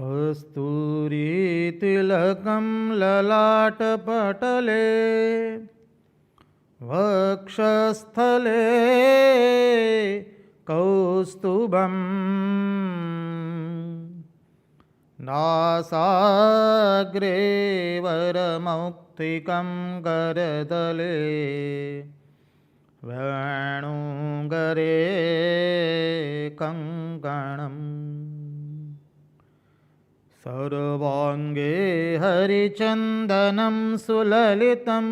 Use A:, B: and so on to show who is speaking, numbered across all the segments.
A: कस्तूरीतिलकं ललाटपटले वक्षस्थले कौस्तुभम् नासाग्रे वरमौक्तिकं करतले वेणुगरे कङ्कणम् सर्वाङ्गे हरिचन्दनं सुललितं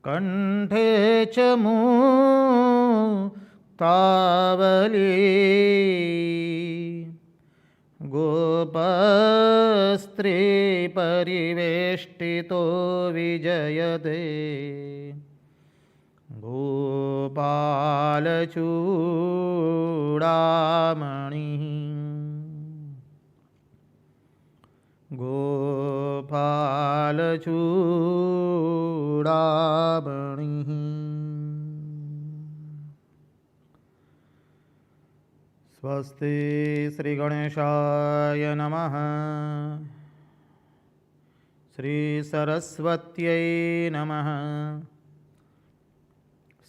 A: कण्ठे च मुक्तावली गोपस्त्रीपरिवेष्टितो विजयते गोपालचूडामणिः गोपालचूडामणिः। स्वस्ति श्रीगणेशाय नमः। श्रीसरस्वत्यै नमः।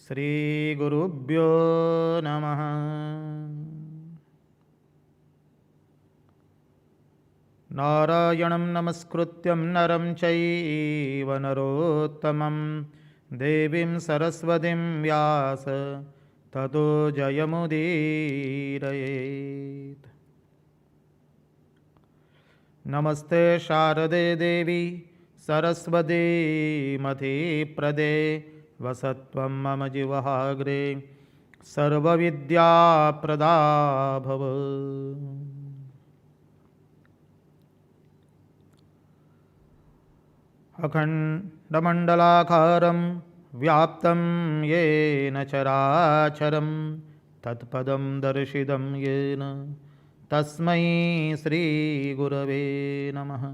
A: श्रीगुरुभ्यो नमः। नारायणं नमस्कृत्यं नरं चैव नरोत्तमं देवीं सरस्वतीं व्यास ततो जयमुदीरयेत्। नमस्ते शारदे देवी सरस्वती मतिप्रदे वसत्वं मम जिह्वाग्रे सर्वविद्याप्रदा भव। अखण्डमण्डलाकारं व्याप्तं येन चराचरं तत्पदं दर्शितं येन तस्मै श्रीगुरवे नमः।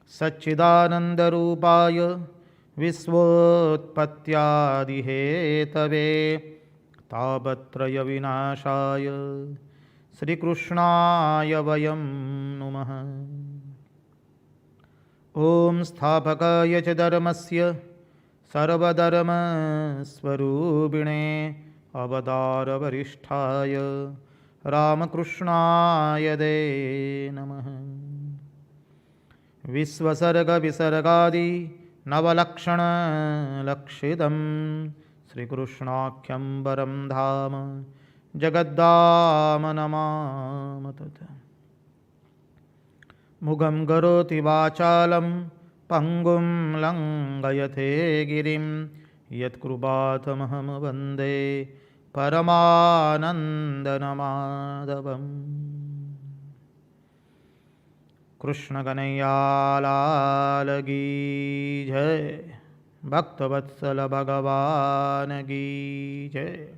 A: सच्चिदानन्दरूपाय विश्वोत्पत्त्यादिहेतवे तापत्रयविनाशाय श्रीकृष्णाय वयं नुमः। ॐ स्थापकाय च धर्मस्य सर्वधर्मस्वरूपिणे अवतारवरिष्ठाय रामकृष्णाय ते नमः। विश्वसर्गविसर्गादि नवलक्षणलक्षितं श्रीकृष्णाख्यं वरं धाम जगद्धाम नमामि तत्। मुगं करोति वाचालं पङ्गुं लङ्घयते गिरिं यत्कृपातमहं वन्दे परमानन्दमाधवम्। कृष्णकनैयालाल की जय, भक्तवत्सल भगवान की जय,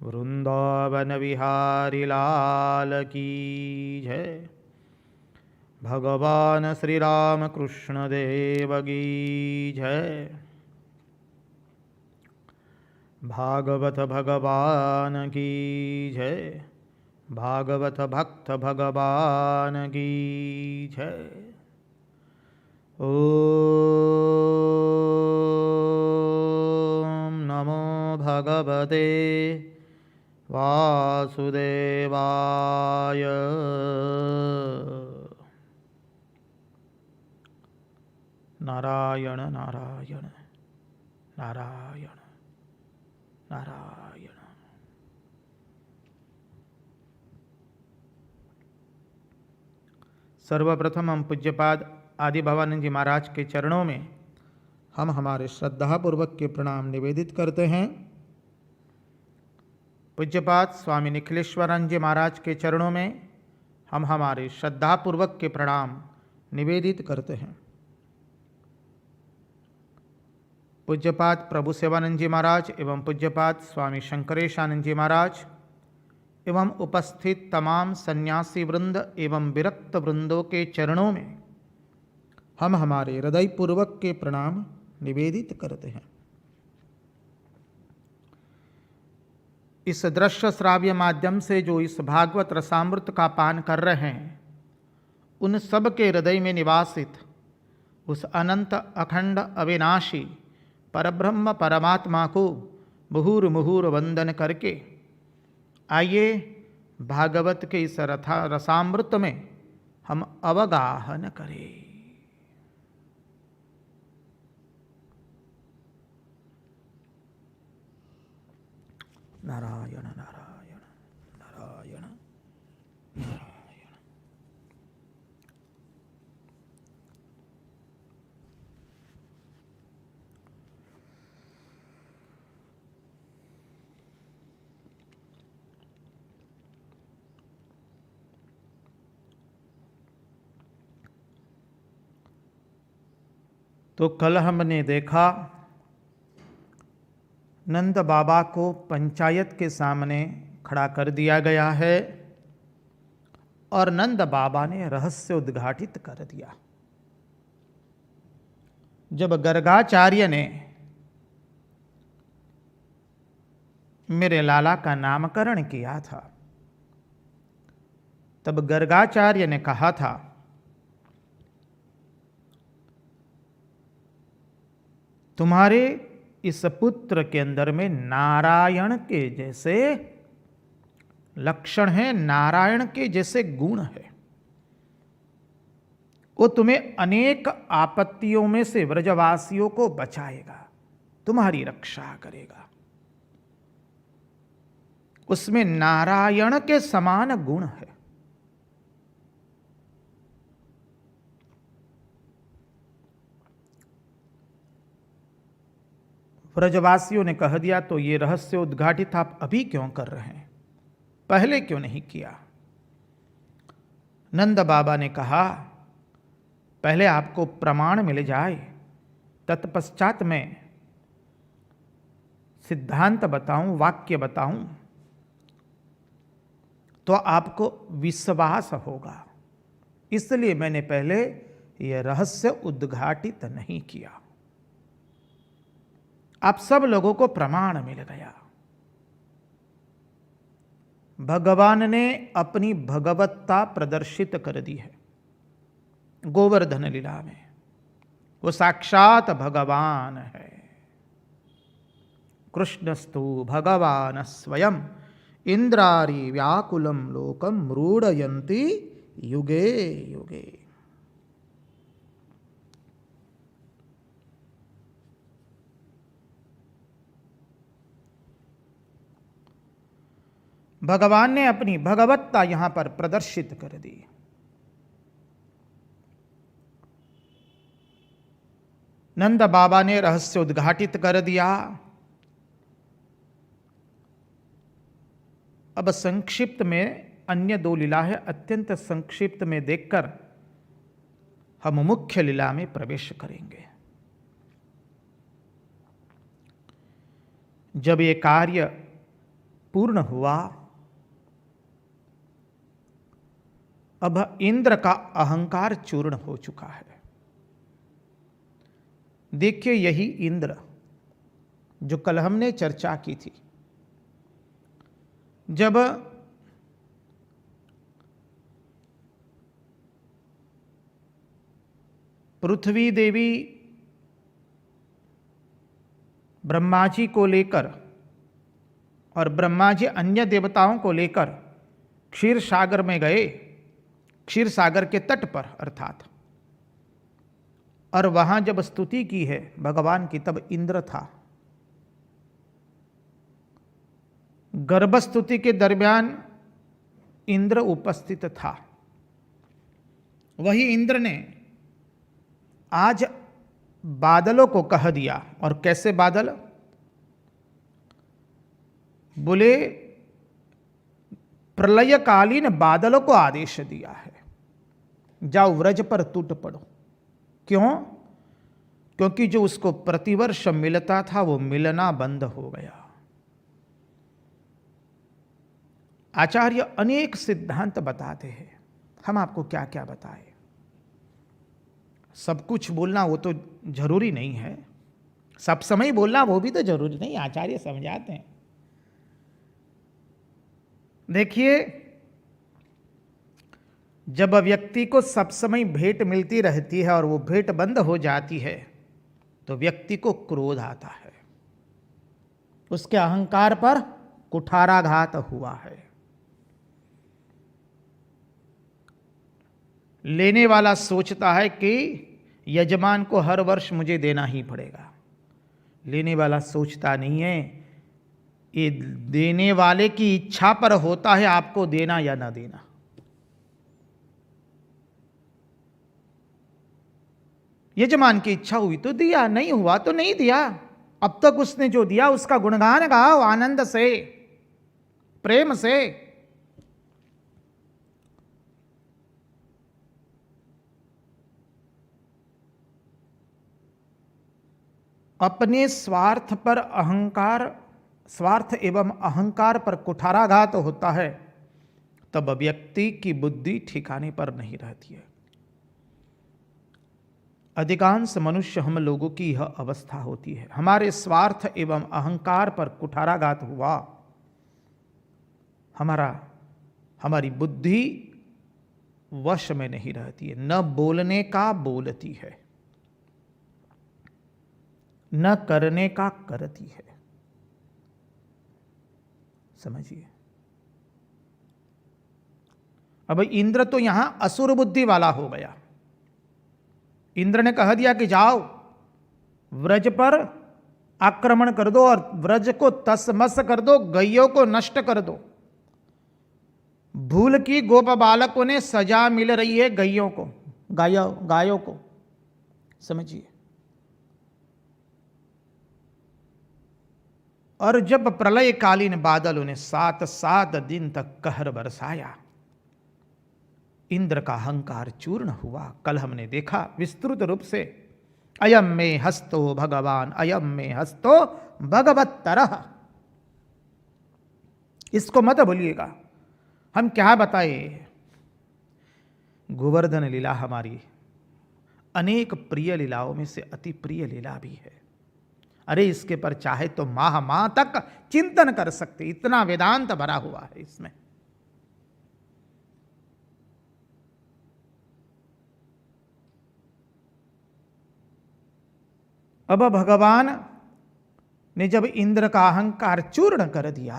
A: वृंदावन विहारी लाल की जय, भगवान श्री राम कृष्ण देव की जय। भागवत भगवान की जय, भागवत भक्त भगवान की जय। ओम नमो भगवते वासुदेवाय। नारायण नारायण नारायण नारायण। सर्वप्रथम हम पूज्यपाद आदि भवानंद जी महाराज के चरणों में हम हमारे श्रद्धापूर्वक के प्रणाम निवेदित करते हैं। पूज्यपाद स्वामी निखिलेश्वरानंद जी महाराज के चरणों में हम हमारे श्रद्धापूर्वक के प्रणाम निवेदित करते हैं। पूज्यपाद प्रभु सेवानंद जी महाराज एवं पूज्यपाद स्वामी शंकरेशानंद जी महाराज एवं उपस्थित तमाम सन्यासी वृंद एवं विरक्त वृंदों के चरणों में हम हमारे हृदयपूर्वक के प्रणाम, निवेदित करते हैं। इस दृश्य श्राव्य माध्यम से जो इस भागवत रसामृत का पान कर रहे हैं, उन सब के हृदय में निवासित उस अनंत अखंड अविनाशी परब्रह्म परमात्मा को मुहुर मुहुर वंदन करके आइए भागवत के इस रसामृत में हम अवगाहन करें। नारायण नारायण नारायण नारायण। तो कल हमने देखा नंद बाबा को पंचायत के सामने खड़ा कर दिया गया है और नंद बाबा ने रहस्य उद्घाटित कर दिया। जब गर्गाचार्य ने मेरे लाला का नामकरण किया था, तब गर्गाचार्य ने कहा था तुम्हारे इस पुत्र के अंदर में नारायण के जैसे लक्षण हैं, नारायण के जैसे गुण है। वो तुम्हें अनेक आपत्तियों में से व्रजवासियों को बचाएगा, तुम्हारी रक्षा करेगा। उसमें नारायण के समान गुण है। व्रजवासियों ने कह दिया तो ये रहस्य उद्घाटित आप अभी क्यों कर रहे हैं, पहले क्यों नहीं किया? नंद बाबा ने कहा पहले आपको प्रमाण मिल जाए, तत्पश्चात मैं सिद्धांत बताऊं, वाक्य बताऊं, तो आपको विश्वास होगा। इसलिए मैंने पहले यह रहस्य उद्घाटित नहीं किया। आप सब लोगों को प्रमाण मिल गया। भगवान ने अपनी भगवत्ता प्रदर्शित कर दी है गोवर्धन लीला में। वो साक्षात भगवान है। कृष्णस्तु भगवान स्वयं इंद्रारी व्याकुलम लोकम रूढ़यन्ति युगे युगे। भगवान ने अपनी भगवत्ता यहां पर प्रदर्शित कर दी। नंद बाबा ने रहस्य उद्घाटित कर दिया। अब संक्षिप्त में अन्य दो लीला है, अत्यंत संक्षिप्त में देखकर हम मुख्य लीला में प्रवेश करेंगे। जब ये कार्य पूर्ण हुआ, अब इंद्र का अहंकार चूर्ण हो चुका है। देखिए यही इंद्र जो कल हमने चर्चा की थी, जब पृथ्वी देवी ब्रह्मा जी को लेकर और ब्रह्मा जी अन्य देवताओं को लेकर क्षीर सागर में गए, क्षीर सागर के तट पर अर्थात, और वहां जब स्तुति की है भगवान की, तब इंद्र था। गर्भस्तुति के दरमियान इंद्र उपस्थित था। वही इंद्र ने आज बादलों को कह दिया। और कैसे बादल? बोले प्रलयकालीन बादलों को आदेश दिया है, जाओ व्रज पर टूट पड़ो। क्यों? क्योंकि जो उसको प्रतिवर्ष मिलता था वो मिलना बंद हो गया। आचार्य अनेक सिद्धांत बताते हैं, हम आपको क्या क्या बताएं। सब कुछ बोलना वो तो जरूरी नहीं है, सब समय बोलना वो भी तो जरूरी नहीं। आचार्य समझाते हैं देखिए, जब व्यक्ति को सब समय भेंट मिलती रहती है और वो भेंट बंद हो जाती है तो व्यक्ति को क्रोध आता है, उसके अहंकार पर कुठाराघात हुआ है। लेने वाला सोचता है कि यजमान को हर वर्ष मुझे देना ही पड़ेगा। लेने वाला सोचता नहीं है ये देने वाले की इच्छा पर होता है आपको देना या ना देना। यजमान की इच्छा हुई तो दिया, नहीं हुआ तो नहीं दिया। अब तक उसने जो दिया उसका गुणगान गाओ आनंद से, प्रेम से। अपने स्वार्थ पर अहंकार, स्वार्थ एवं अहंकार पर कुठाराघात होता है तब व्यक्ति की बुद्धि ठिकाने पर नहीं रहती है। अधिकांश मनुष्य हम लोगों की यह अवस्था होती है। हमारे स्वार्थ एवं अहंकार पर कुठाराघात हुआ, हमारी बुद्धि वश में नहीं रहती है। न बोलने का बोलती है, न करने का करती है। समझिए, अब इंद्र तो यहां असुर बुद्धि वाला हो गया। इंद्र ने कह दिया कि जाओ व्रज पर आक्रमण कर दो और व्रज को तसमस कर दो, गैयों को नष्ट कर दो। भूल की गोप बालकों ने सजा मिल रही है गैयों को, गायों को। समझिए, और जब प्रलयकालीन बादलों ने 7 दिन तक कहर बरसाया, इंद्र का अहंकार चूर्ण हुआ। कल हमने देखा विस्तृत रूप से, अयम में हस्तो भगवान, अयम में हस्तो भगवत्तरः। इसको मत भूलिएगा। हम क्या बताए, गोवर्धन लीला हमारी अनेक प्रिय लीलाओं में से अति प्रिय लीला भी है। अरे इसके पर चाहे तो माह तक चिंतन कर सकते, इतना वेदांत भरा हुआ है इसमें। अब भगवान ने जब इंद्र का अहंकार चूर्ण कर दिया,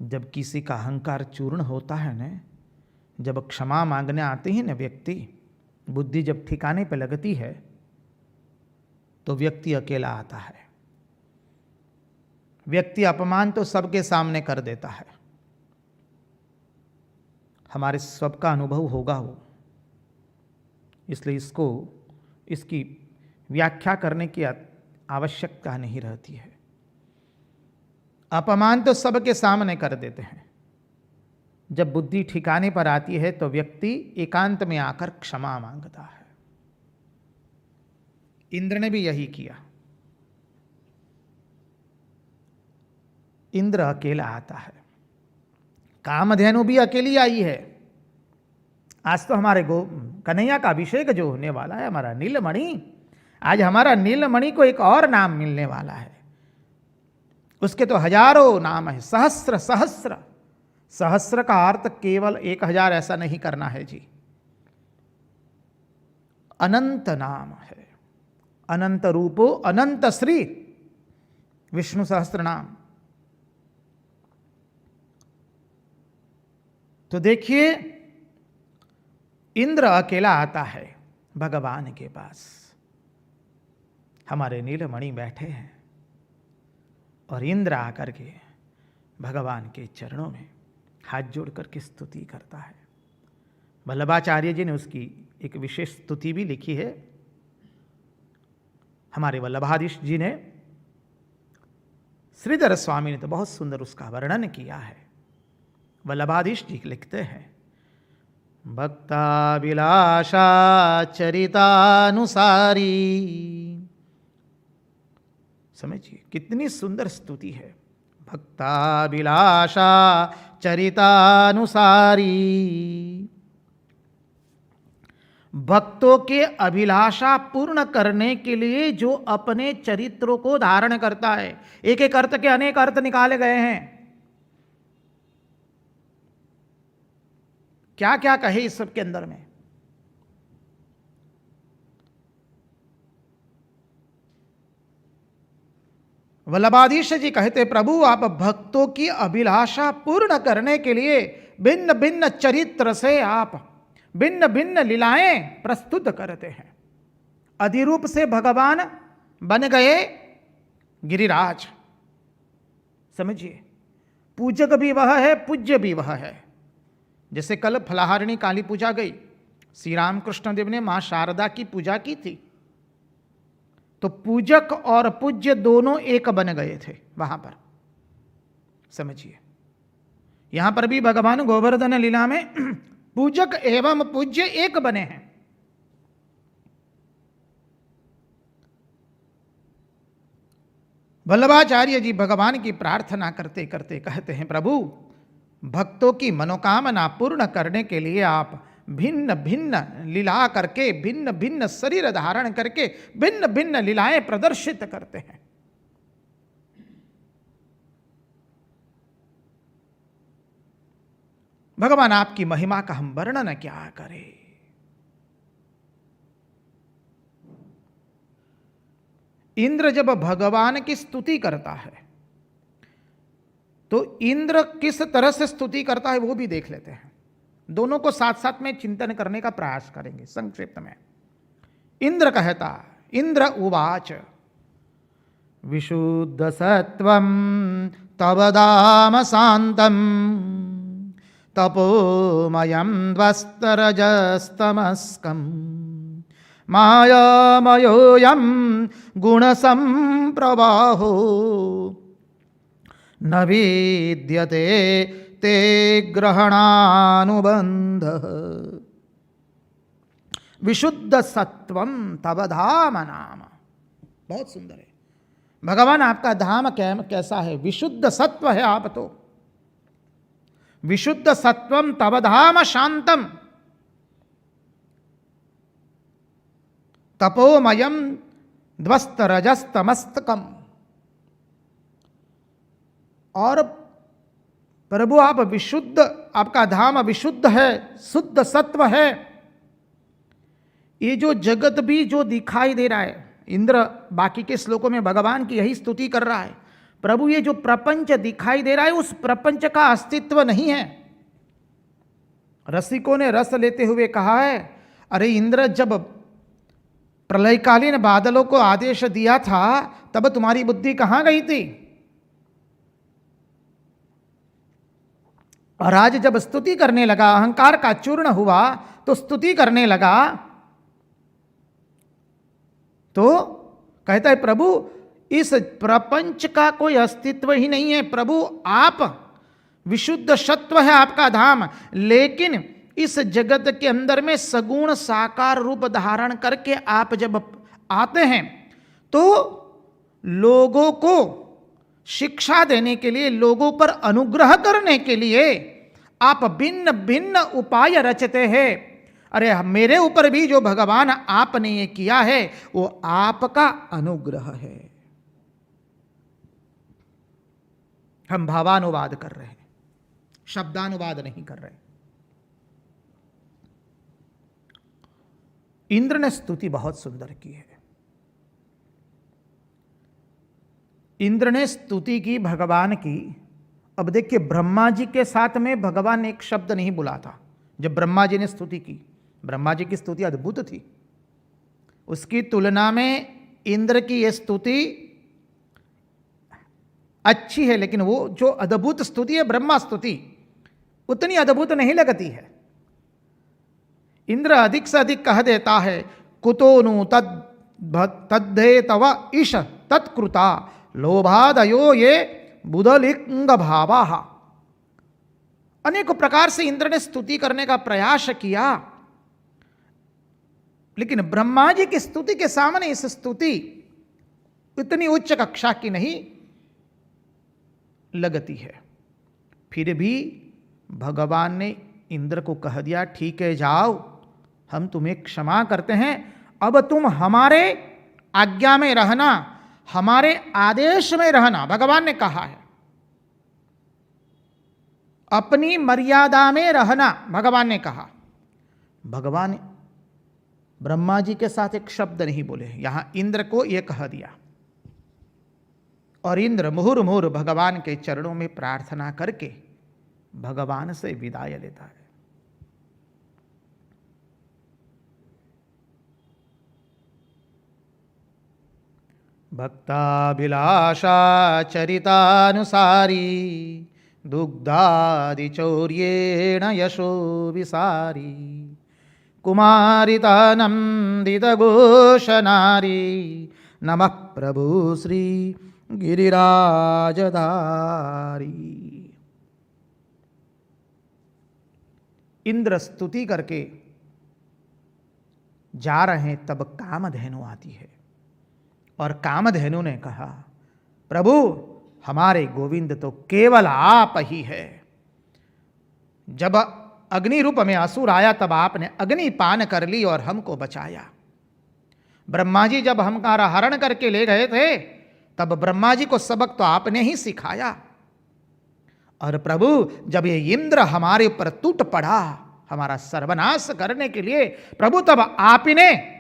A: जब किसी का अहंकार चूर्ण होता है ना, जब क्षमा मांगने आते हैं ना व्यक्ति, बुद्धि जब ठिकाने पे लगती है तो व्यक्ति अकेला आता है। व्यक्ति अपमान तो सबके सामने कर देता है। हमारे सबका अनुभव होगा वो, इसलिए इसकी व्याख्या करने की आवश्यकता नहीं रहती है। अपमान तो सबके सामने कर देते हैं। जब बुद्धि ठिकाने पर आती है तो व्यक्ति एकांत में आकर क्षमा मांगता है। इंद्र ने भी यही किया। इंद्र अकेला आता है, कामधेनु भी अकेली आई है। आज तो हमारे कन्हैया का अभिषेक जो होने वाला है, हमारा नीलमणि, आज हमारा नीलमणि को एक और नाम मिलने वाला है। उसके तो हजारों नाम है, सहस्र सहस्र। सहस्र का अर्थ केवल 1000 ऐसा नहीं करना है जी, अनंत नाम है। अनंत रूपो अनंत श्री विष्णु सहस्त्र नाम। तो देखिए, इंद्र अकेला आता है भगवान के पास। हमारे नीलमणि बैठे हैं और इंद्र आकर के भगवान के चरणों में हाथ जोड़ करके स्तुति करता है। वल्लभाचार्य जी ने उसकी एक विशेष स्तुति भी लिखी है। हमारे वल्लभाधीश जी ने, श्रीधर स्वामी ने तो बहुत सुंदर उसका वर्णन किया है। वल्लभाधीश जी लिखते हैं, भक्ताभिलाषा चरितानुसारी। समझिए कितनी सुंदर स्तुति है। भक्ताभिलाषा चरितानुसारी, भक्तों के अभिलाषा पूर्ण करने के लिए जो अपने चरित्रों को धारण करता है। एक एक अर्थ के अनेक अर्थ निकाले गए हैं। क्या क्या कहे इस सब के अंदर में। वल्लभाधीश जी कहते, प्रभु आप भक्तों की अभिलाषा पूर्ण करने के लिए भिन्न भिन्न चरित्र से आप भिन्न भिन्न लीलाएं प्रस्तुत करते हैं। अधिरूप से भगवान बन गए गिरिराज, समझिए, पूजक भी वह है, पूज्य भी वह है। जैसे कल फलाहारिणी काली पूजा गई, श्री रामकृष्ण देव ने मां शारदा की पूजा की थी, तो पूजक और पूज्य दोनों एक बन गए थे वहां पर, समझिए। यहां पर भी भगवान गोवर्धन लीला में पूजक एवं पूज्य एक बने हैं। वल्लभाचार्य जी भगवान की प्रार्थना करते करते कहते हैं, प्रभु भक्तों की मनोकामना पूर्ण करने के लिए आप भिन्न भिन्न लीला करके, भिन्न भिन्न शरीर धारण करके भिन्न भिन्न लीलाएं प्रदर्शित करते हैं। भगवान आपकी महिमा का हम वर्णन क्या करें। इंद्र जब भगवान की स्तुति करता है तो इंद्र किस तरह से स्तुति करता है वो भी देख लेते हैं। दोनों को साथ साथ में चिंतन करने का प्रयास करेंगे संक्षिप्त में। इंद्र कहता, इंद्र उवाच विशुद्ध सत्वं तव धाम शांतम तपोमयं द्वस्तरजस्तमस्कं मायामयोऽयं गुणसंप्रवाहो न विद्यते ते ग्रहणानुबंधः। विशुद्ध सत्वम तव धाम नाम, बहुत सुंदर है। भगवान आपका धाम कैसा है? विशुद्ध सत्व है आप तो। विशुद्ध सत्वम तव धाम शांतम तपोमयम ध्वस्तरजस्तमस्तकम। और प्रभु आप विशुद्ध, आपका धाम विशुद्ध है, शुद्ध सत्व है। ये जो जगत भी जो दिखाई दे रहा है, इंद्र बाकी के श्लोकों में भगवान की यही स्तुति कर रहा है, प्रभु ये जो प्रपंच दिखाई दे रहा है उस प्रपंच का अस्तित्व नहीं है। रसिकों ने रस लेते हुए कहा है, अरे इंद्र जब प्रलयकालीन बादलों को आदेश दिया था तब तुम्हारी बुद्धि कहां गई थी? और आज जब स्तुति करने लगा, अहंकार का चूर्ण हुआ तो स्तुति करने लगा, तो कहता है प्रभु इस प्रपंच का कोई अस्तित्व ही नहीं है। प्रभु आप विशुद्ध सत्व है आपका धाम, लेकिन इस जगत के अंदर में सगुण साकार रूप धारण करके आप जब आते हैं तो लोगों को शिक्षा देने के लिए, लोगों पर अनुग्रह करने के लिए आप भिन्न भिन्न उपाय रचते हैं। अरे मेरे ऊपर भी जो भगवान आपने ये किया है वो आपका अनुग्रह है। हम भावानुवाद कर रहे हैं, शब्दानुवाद नहीं कर रहे। इंद्र ने स्तुति बहुत सुंदर की है। इंद्र ने स्तुति की भगवान की। अब देखिए ब्रह्मा जी के साथ में भगवान ने एक शब्द नहीं बोला था। जब ब्रह्मा जी ने स्तुति की, ब्रह्मा जी की स्तुति अद्भुत थी, उसकी तुलना में इंद्र की यह स्तुति अच्छी है, लेकिन वो जो अद्भुत स्तुति है ब्रह्मा स्तुति उतनी अद्भुत नहीं लगती है। इंद्र अधिक से अधिक कह देता है, कुतोनु तद्धे तव ईश तत्कृता लोभादयो ये बुधलिंग भावा। अनेक प्रकार से इंद्र ने स्तुति करने का प्रयास किया, लेकिन ब्रह्मा जी की स्तुति के सामने इस स्तुति इतनी उच्च कक्षा की नहीं लगती है। फिर भी भगवान ने इंद्र को कह दिया, ठीक है जाओ, हम तुम्हें क्षमा करते हैं, अब तुम हमारे आज्ञा में रहना, हमारे आदेश में रहना। भगवान ने कहा है अपनी मर्यादा में रहना भगवान ने कहा। भगवान ब्रह्मा जी के साथ एक शब्द नहीं बोले, यहां इंद्र को यह कह दिया। और इंद्र मुहुर मुहुर भगवान के चरणों में प्रार्थना करके भगवान से विदाई लेता है। भक्ताभिलाषा चरितानुसारी दुग्धादि चौर्येण यशो विसारी कुमारितानंदित घोषनारी नमः प्रभु श्री गिरिराजधारी। इंद्र स्तुति करके जा रहे हैं, तब कामधेनु आती है और कामधेनु ने कहा, प्रभु हमारे गोविंद तो केवल आप ही है। जब अग्नि रूप में असुर आया तब आपने अग्नि पान कर ली और हमको बचाया। ब्रह्मा जी जब हमारा हरण करके ले गए थे तब ब्रह्मा जी को सबक तो आपने ही सिखाया। और प्रभु जब ये इंद्र हमारे ऊपर टूट पड़ा हमारा सर्वनाश करने के लिए, प्रभु तब आप ही ने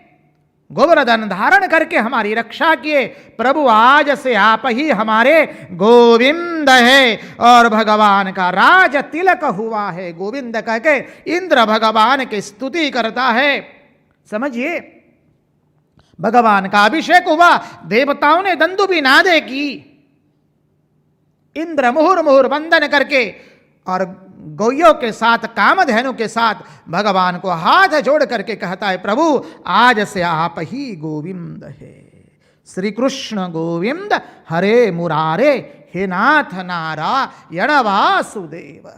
A: गोवर्धन धारण करके हमारी रक्षा किए। प्रभु आज से आप ही हमारे गोविंद है और भगवान का राज तिलक हुआ है। गोविंद कह के इंद्र भगवान की स्तुति करता है। समझिए, भगवान का अभिषेक हुआ, देवताओं ने दंदुभी नादे की। इंद्र मुहुर मुहुर वंदन करके और गौयों के साथ कामधेनु के साथ भगवान को हाथ जोड़ करके कहता है, प्रभु आज से आप ही गोविंद है। श्री कृष्ण गोविंद हरे मुरारे हे नाथ नारायण वासुदेव।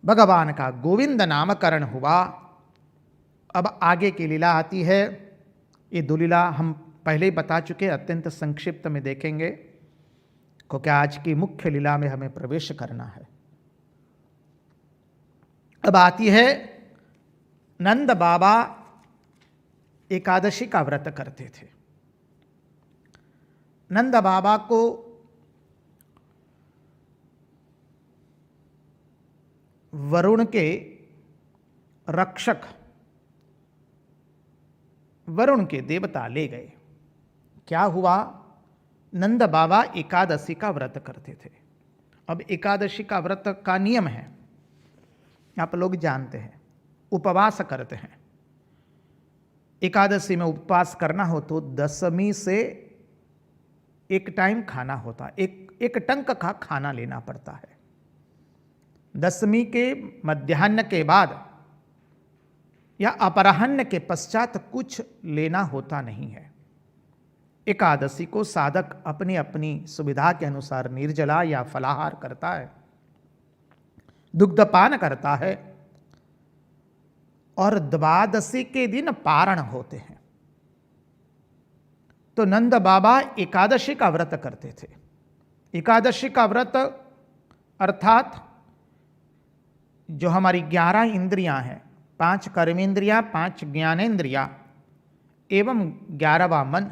A: भगवान का गोविंद नामकरण हुआ। अब आगे की लीला आती है। ये दो लीला हम पहले ही बता चुके, अत्यंत संक्षिप्त में देखेंगे क्योंकि आज की मुख्य लीला में हमें प्रवेश करना है। अब आती है, नंद बाबा एकादशी का व्रत करते थे। नंद बाबा को वरुण के रक्षक, वरुण के देवता ले गए। क्या हुआ, नंद बाबा एकादशी का व्रत करते थे। अब एकादशी का व्रत का नियम है, आप लोग जानते हैं, उपवास करते हैं। एकादशी में उपवास करना हो तो दशमी से एक टाइम खाना होता है, एक टंक का खाना लेना पड़ता है। दशमी के मध्याह्न के बाद या अपराह्न के पश्चात कुछ लेना होता नहीं है। एकादशी को साधक अपनी अपनी सुविधा के अनुसार निर्जला या फलाहार करता है, दुग्धपान करता है और द्वादशी के दिन पारण होते हैं। तो नंद बाबा एकादशी का व्रत करते थे। एकादशी का व्रत अर्थात जो हमारी 11 इंद्रियां हैं, 5 कर्मेंद्रियां, 5 ज्ञानेंद्रियां एवं 11वां मन,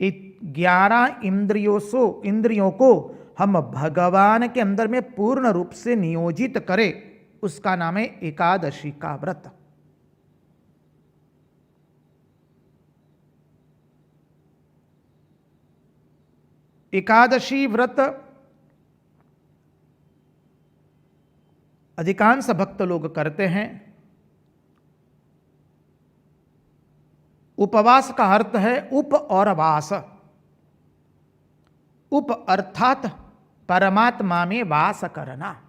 A: 11 इंद्रियों को हम भगवान के अंदर में पूर्ण रूप से नियोजित करें, उसका नाम है एकादशी का व्रत। एकादशी व्रत अधिकांश भक्त लोग करते हैं। उपवास का अर्थ है उप और वास। उप अर्थात परमात्मा में वास करना।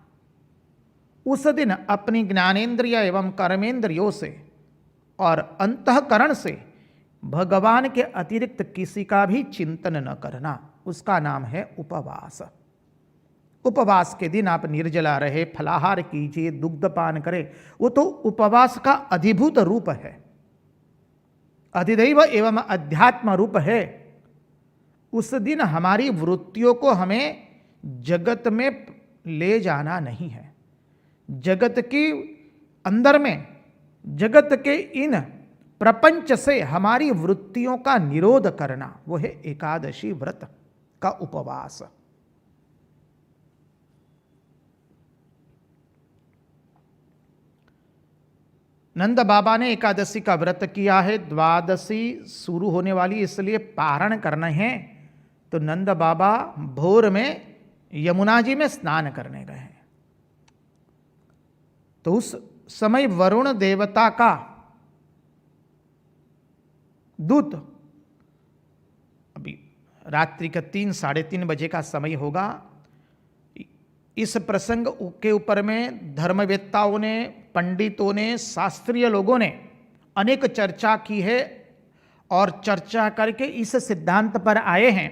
A: उस दिन अपनी ज्ञानेंद्रिय एवं कर्मेंद्रियों से और अंतःकरण से भगवान के अतिरिक्त किसी का भी चिंतन न करना, उसका नाम है उपवास। उपवास के दिन आप निर्जला रहे, फलाहार कीजिए, दुग्धपान करें, वो तो उपवास का अधिभूत रूप है, अधिदैव एवं अध्यात्म रूप है। उस दिन हमारी वृत्तियों को हमें जगत में ले जाना नहीं है। जगत के अंदर में, जगत के इन प्रपंच से हमारी वृत्तियों का निरोध करना, वो है एकादशी व्रत का उपवास। नंद बाबा ने एकादशी का व्रत किया है, द्वादशी शुरू होने वाली, इसलिए पारण करना है। तो नंद बाबा भोर में यमुना जी में स्नान करने गए हैं। तो उस समय वरुण देवता का दूत, अभी रात्रि का 3-3:30 बजे का समय होगा। इस प्रसंग के ऊपर में धर्मवेत्ताओं ने, पंडितों ने, शास्त्रीय लोगों ने अनेक चर्चा की है और चर्चा करके इस सिद्धांत पर आए हैं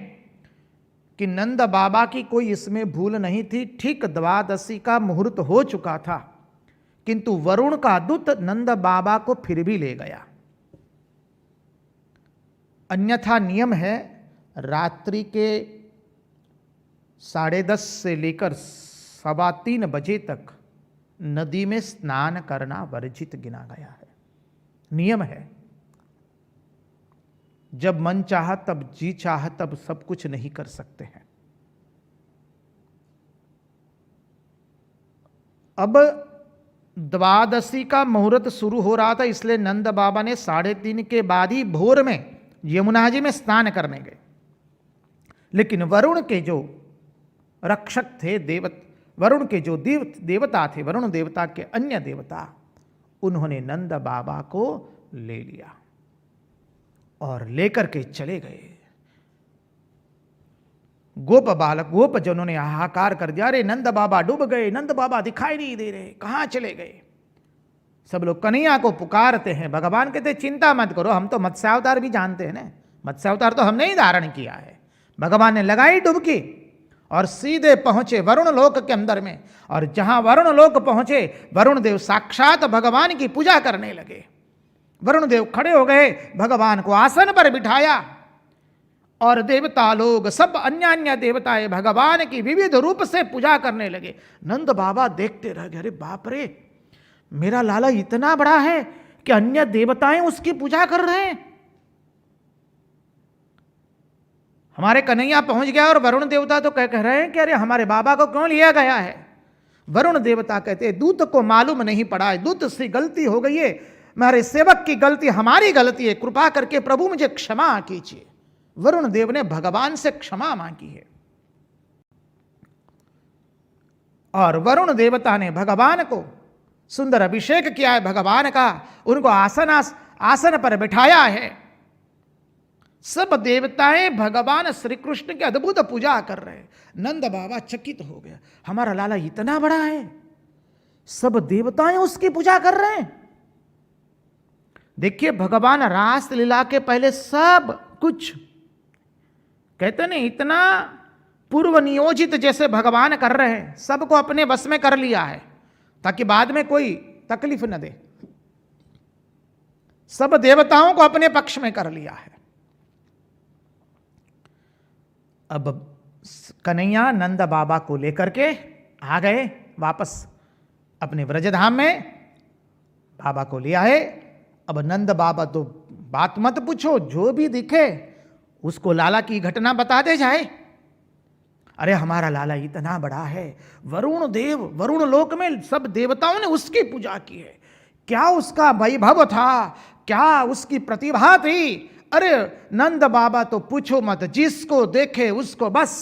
A: कि नंद बाबा की कोई इसमें भूल नहीं थी। ठीक द्वादशी का मुहूर्त हो चुका था, किंतु वरुण का दूत नंद बाबा को फिर भी ले गया। अन्यथा नियम है रात्रि के 10:30 से लेकर 3:15 बजे तक नदी में स्नान करना वर्जित गिना गया है, नियम है। जब मन चाहा तब जी चाहा तब सब कुछ नहीं कर सकते हैं। अब द्वादशी का मुहूर्त शुरू हो रहा था, इसलिए नंद बाबा ने 3:30 के बाद ही भोर में यमुना जी में स्नान करने गए। लेकिन वरुण के जो रक्षक थे, वरुण के जो देवता थे, वरुण देवता के अन्य देवता, उन्होंने नंद बाबा को ले लिया और लेकर के चले गए। गोप बालक, गोप जनों ने हाहाकार कर दिया, अरे नंद बाबा डूब गए, नंद बाबा दिखाई नहीं दे रहे, कहां चले गए। सब लोग कन्हैया को पुकारते हैं। भगवान कहते चिंता मत करो, हम तो मत्स्यावतार भी जानते हैं ना, मत्स्यावतार तो हमने ही धारण किया है। भगवान ने लगाई डुबकी और सीधे पहुंचे वरुण लोक के अंदर में। और जहां वरुण लोक पहुंचे, वरुण देव साक्षात भगवान की पूजा करने लगे। वरुण देव खड़े हो गए, भगवान को आसन पर बिठाया और देवता लोग, सब अन्य देवताएं भगवान की विविध रूप से पूजा करने लगे। नंद बाबा देखते रह गए, अरे बाप रे, मेरा लाला इतना बड़ा है कि अन्य देवताएं उसकी पूजा कर रहे हैं। हमारे कन्हैया पहुंच गया और वरुण देवता तो कह रहे हैं कि अरे हमारे बाबा को क्यों लिया गया है। वरुण देवता कहते हैं दूत को मालूम नहीं पड़ा है, दूत से गलती हो गई है, मेरे सेवक की गलती, हमारी गलती है, कृपा करके प्रभु मुझे क्षमा कीजिए। वरुण देव ने भगवान से क्षमा मांगी है और वरुण देवता ने भगवान को सुंदर अभिषेक किया है भगवान का, उनको आसन पर बिठाया है। सब देवताएं भगवान श्री कृष्ण की अद्भुत पूजा कर रहे हैं। नंद बाबा चकित हो गया, हमारा लाला इतना बड़ा है, सब देवताएं उसकी पूजा कर रहे हैं। देखिए भगवान रास लीला के पहले सब कुछ कहते नहीं, इतना पूर्व नियोजित जैसे भगवान कर रहे हैं, सबको अपने बस में कर लिया है ताकि बाद में कोई तकलीफ न दे। सब देवताओं को अपने पक्ष में कर लिया है। अब कन्हैया नंद बाबा को लेकर के आ गए वापस अपने व्रजधाम में, बाबा को ले आए। अब नंद बाबा तो बात मत पूछो, जो भी दिखे उसको लाला की घटना बता दे जाए। अरे हमारा लाला इतना बड़ा है, वरुण देव, वरुण लोक में सब देवताओं ने उसकी पूजा की है, क्या उसका वैभव था, क्या उसकी प्रतिभा थी। अरे नंद बाबा तो पूछो मत, जिसको देखे उसको बस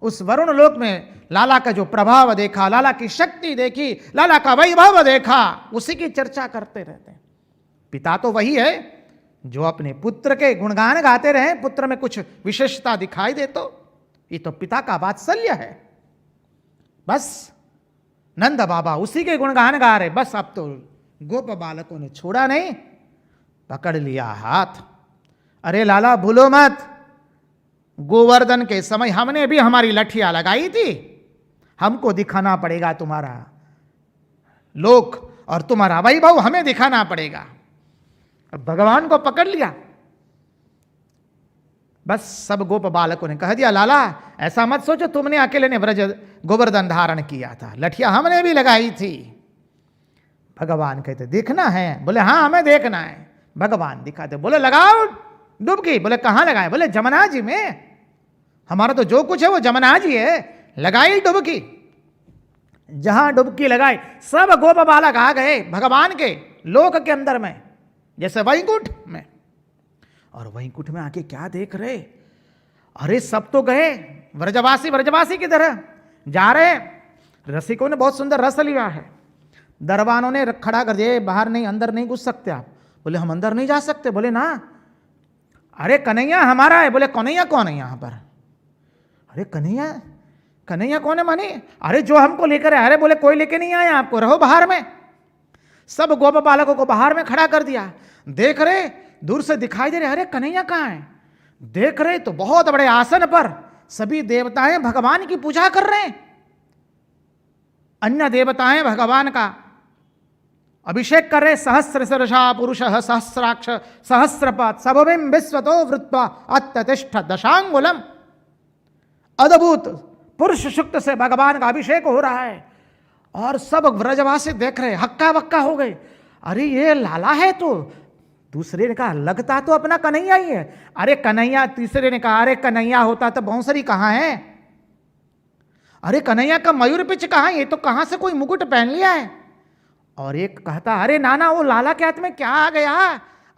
A: उस वरुण लोक में लाला का जो प्रभाव देखा, लाला की शक्ति देखी, लाला का वैभव देखा, उसी की चर्चा करते रहते हैं। पिता तो वही है जो अपने पुत्र के गुणगान गाते रहे, पुत्र में कुछ विशेषता दिखाई दे तो ये तो पिता का वात्सल्य है। बस नंद बाबा उसी के गुणगान गा रहे। बस अब तो गोप बालकों ने छोड़ा नहीं, पकड़ लिया हाथ। अरे लाला भूलो मत, गोवर्धन के समय हमने भी हमारी लठियां लगाई थी, हमको दिखाना पड़ेगा तुम्हारा लोक और तुम्हारा वैभव हमें दिखाना पड़ेगा। अब भगवान को पकड़ लिया। बस सब गोप बालकों ने कह दिया, लाला ऐसा मत सोचो तुमने अकेले ने व्रज गोवर्धन धारण किया था, लठिया हमने भी लगाई थी। भगवान कहते देखना है? बोले हाँ हमें देखना है। भगवान दिखाते, बोले लगाओ डुबकी। बोले कहाँ लगाए? बोले जमुना जी में, हमारा तो जो कुछ है वो जमुना जी है। लगाई डुबकी, जहां डुबकी लगाई सब गोप बालक आ गए भगवान के लोक के अंदर में, जैसे वैकुंठ में। और वैकुंठ में आके क्या देख रहे, अरे सब तो गए, व्रजवासी किधर है, जा रहे। रसिकों ने बहुत सुंदर रस लिया है, दरबानों ने खड़ा कर दिया, बाहर नहीं, अंदर नहीं घुस सकते आप। बोले हम अंदर नहीं जा सकते। बोले ना, अरे कन्हैया हमारा है। बोले कन्हैया कौन है यहां पर? अरे कन्हैया कौन है मानी? अरे जो हमको लेकर है। अरे बोले कोई लेके नहीं आया आपको, रहो बाहर में। सब गोप बालकों को बाहर में खड़ा कर दिया। देख रहे, दूर से दिखाई दे रहे, अरे कन्हैया कहाँ है? देख रहे तो बहुत बड़े आसन पर सभी देवताएं भगवान की पूजा कर रहे हैं। अन्य देवताएं भगवान का अभिषेक कर रहे। सहस्र शीर्षा पुरुष सहस्राक्ष सहस्रपाद सबोबिम विश्वतो वृत्वा अत्यतिष्ठ दशांगुलम। अद्भुत पुरुष शुक्त से भगवान का अभिषेक हो रहा है और सब व्रजवासी देख रहे, हक्का बक्का हो गए। अरे ये लाला है। तो दूसरे ने कहा लगता तो अपना कन्हैया ही है। अरे कन्हैया, तीसरे ने कहा अरे कन्हैया होता तो बांसुरी कहां है? अरे कन्हैया का मयूर पिच कहां है? ये तो कहां से कोई मुकुट पहन लिया है। और एक कहता अरे नाना वो लाला के हाथ में क्या आ गया?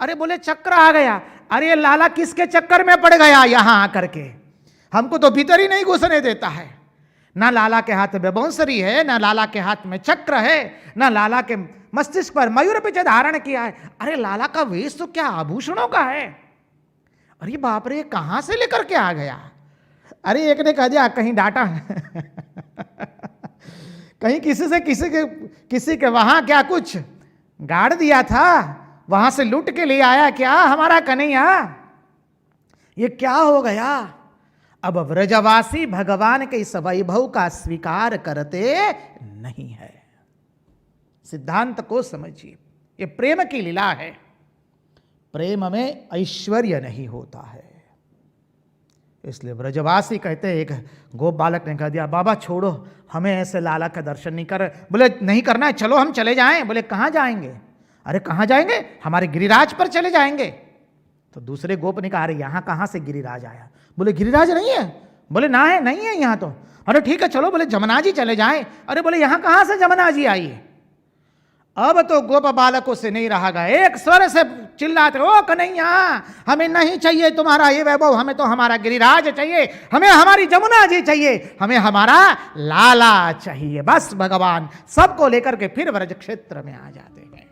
A: अरे बोले चक्र आ गया। अरे ये लाला किसके चक्कर में पड़ गया यहां आकर के? हमको तो भीतर ही नहीं घुसने देता है। ना लाला के हाथ में बांसुरी है, ना लाला के हाथ में चक्र है, ना लाला के मस्तिष्क पर मयूर पिच धारण किया है। अरे लाला का वेश तो क्या आभूषणों का है। अरे बाप रे, कहां से लेकर के आ गया? अरे एक ने कह दिया कहीं डाटा कहीं किसी के वहां क्या कुछ गाड़ दिया था, वहां से लूट के ले आया क्या हमारा कन्हैया? ये क्या हो गया? अब व्रजवासी भगवान के इस वैभव का स्वीकार करते नहीं है। सिद्धांत को समझिए, ये प्रेम की लीला है। प्रेम में ऐश्वर्य नहीं होता है। इसलिए व्रजवासी कहते हैं, एक गोप बालक ने कह दिया बाबा छोड़ो, हमें ऐसे लाला का दर्शन नहीं कर। बोले नहीं करना है, चलो हम चले जाएं। बोले कहां जाएंगे? अरे कहां जाएंगे? हमारे गिरिराज पर चले जाएंगे। तो दूसरे गोप ने कहा अरे यहां कहां से गिरिराज आया? बोले गिरिराज नहीं है। बोले ना है, नहीं है यहां तो। अरे ठीक है चलो, बोले जमुना जी चले जाएं। अरे बोले यहां कहां से जमुना जी आई है? अब तो गोप बालकों से नहीं रहा गया, एक स्वर से चिल्लाते ओ कन्हैया, हमें नहीं चाहिए तुम्हारा ये वैभव, हमें तो हमारा गिरिराज चाहिए, हमें हमारी जमुना जी चाहिए, हमें हमारा लाला चाहिए। बस भगवान सबको लेकर के फिर व्रज क्षेत्र में आ जाते हैं।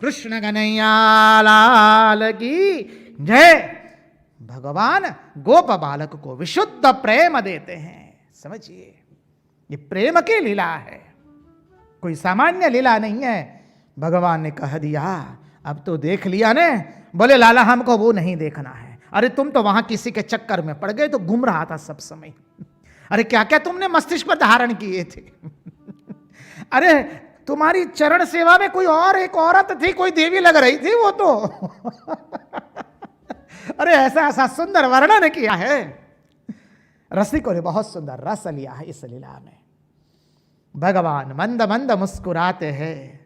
A: कृष्ण कन्हैया लाल की जय। भगवान गोप बालक को विशुद्ध प्रेम देते हैं। समझिए, ये प्रेम की लीला है, कोई सामान्य लीला नहीं है। भगवान ने कह दिया अब तो देख लिया ने। बोले लाला हमको वो नहीं देखना है। अरे तुम तो वहां किसी के चक्कर में पड़ गए, तो घूम रहा था सब समय। अरे क्या क्या तुमने मस्तिष्क पर धारण किए थे। अरे तुम्हारी चरण सेवा में कोई और एक औरत थी, कोई देवी लग रही थी वो तो। अरे ऐसा ऐसा सुंदर वर्णन किया है। रसिकों ने बहुत सुंदर रस लिया है इस लीला में। भगवान मंद मंद मुस्कुराते हैं।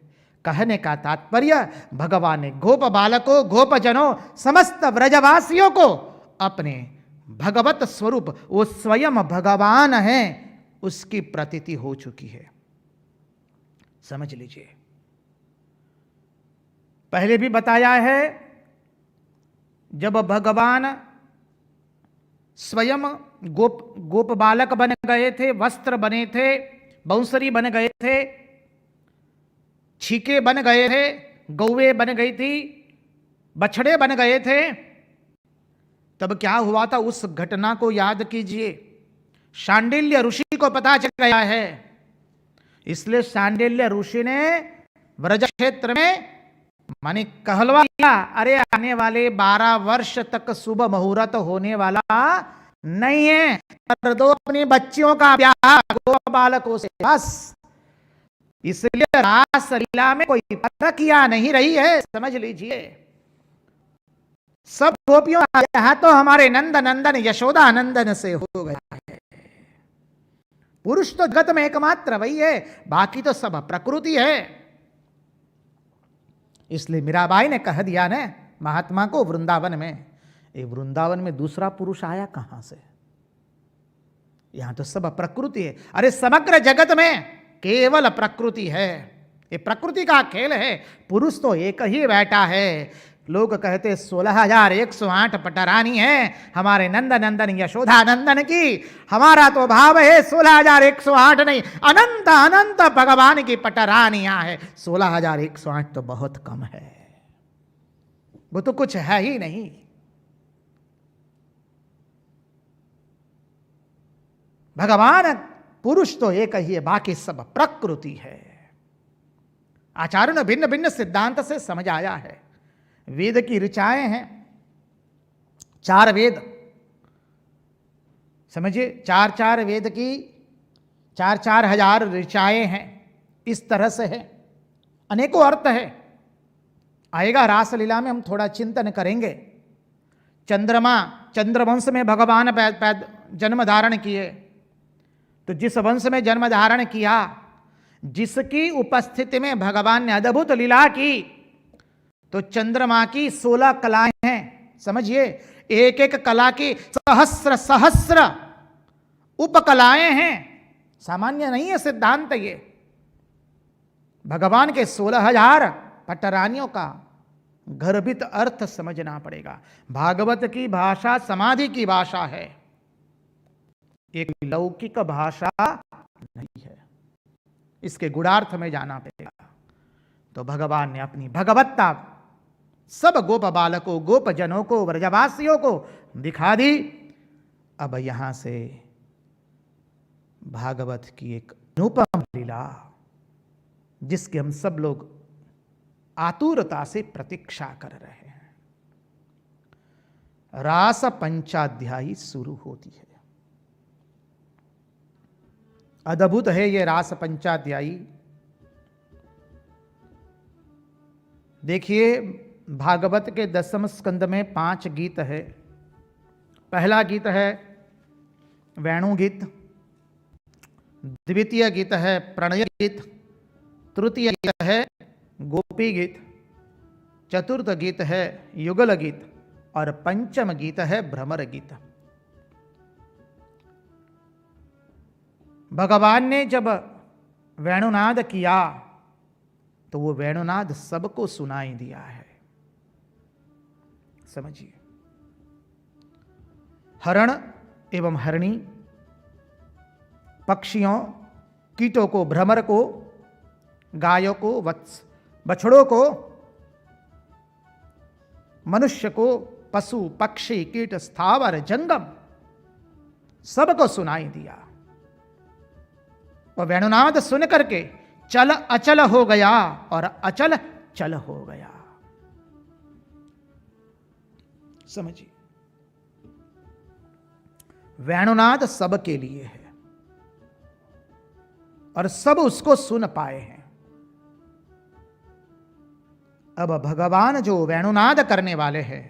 A: कहने का तात्पर्य, भगवान ने गोप बालकों, गोपजनों, समस्त व्रजवासियों को अपने भगवत स्वरूप, वो स्वयं भगवान हैं, उसकी प्रतीति हो चुकी है। समझ लीजिए, पहले भी बताया है, जब भगवान स्वयं गोप बालक बन गए थे, वस्त्र बने थे, बांसुरी बन गए थे, छीके बन गए थे, गौवे बन गई थी, बछड़े बन गए थे, तब क्या हुआ था उस घटना को याद कीजिए। शांडिल्य ऋषि को पता चल गया है, इसलिए शांडिल्य ऋषि ने व्रज क्षेत्र में माने कहलवा दिया, अरे आने वाले 12 वर्ष तक शुभ मुहूर्त होने वाला नहीं है, कर दो अपनी बच्चियों का ब्याह गोप बालकों से बस। इसलिए रास लीला में कोई परखियां नहीं रही है। समझ लीजिए, सब गोपियों का ब्याह तो हमारे नंद नंदन यशोदा नंदन से हो गया है। पुरुष तो जगत में एकमात्र वही है, बाकी तो सब प्रकृति है। इसलिए मीराबाई ने कह दिया ना महात्मा को वृंदावन में, ये वृंदावन में दूसरा पुरुष आया कहां से? यहां तो सब प्रकृति है। अरे समग्र जगत में केवल प्रकृति है, ये प्रकृति का खेल है। पुरुष तो एक ही बैठा है। लोग कहते 16,108 पटरानी है हमारे नंद नंदन यशोदा नंदन की। हमारा तो भाव है 16,108 नहीं, अनंत अनंत भगवान की पटरानियां है। 16,108 तो बहुत कम है, वो तो कुछ है ही नहीं। भगवान पुरुष तो एक ही है, बाकी सब प्रकृति है। आचार्यों ने भिन्न भिन्न सिद्धांत से समझ आया है। वेद की ऋचाएं हैं, 4 वेद समझिए, 4 वेद की 4 हजार ऋचाएं हैं। इस तरह से है, अनेकों अर्थ है। आएगा रासलीला में हम थोड़ा चिंतन करेंगे। चंद्रमा, चंद्रवंश में भगवान जन्म धारण किए, तो जिस वंश में जन्म धारण किया, जिसकी उपस्थिति में भगवान ने अद्भुत लीला की, तो चंद्रमा की 16 कलाएं हैं। समझिए, एक एक कला की सहस्र सहस्र उपकलाएं हैं। सामान्य नहीं है सिद्धांत ये। भगवान के 16,000 पटरानियों का गर्भित अर्थ समझना पड़ेगा। भागवत की भाषा समाधि की भाषा है, एक लौकिक भाषा नहीं है। इसके गुणार्थ में जाना पड़ेगा। तो भगवान ने अपनी भगवत्ता सब गोप बालकों, गोप जनों को, व्रजवासियों को दिखा दी। अब यहां से भागवत की एक अनुपम लीला, जिसके हम सब लोग आतुरता से प्रतीक्षा कर रहे हैं। रास पंचाध्यायी शुरू होती है। अद्भुत है ये रास पंचाध्यायी। देखिए, भागवत के 10वें स्कंद में 5 गीत है। पहला गीत है वेणु गीत, द्वितीय गीत है प्रणय गीत, तृतीय गीत है गोपी गीत, चतुर्थ गीत है युगल गीत और पंचम गीत है भ्रमर गीत। भगवान ने जब वेणुनाद किया तो वो वेणुनाद सबको सुनाई दिया है। समझिए, हरण एवं हरणी, पक्षियों, कीटों को, भ्रमर को, गायों को, बछड़ों को, मनुष्य को, पशु पक्षी कीट स्थावर जंगम सबको सुनाई दिया। और वेणुनाद सुन करके चल अचल हो गया और अचल चल हो गया। समझिए, वेणुनाद सबके लिए है और सब उसको सुन पाए हैं। अब भगवान जो वेणुनाद करने वाले हैं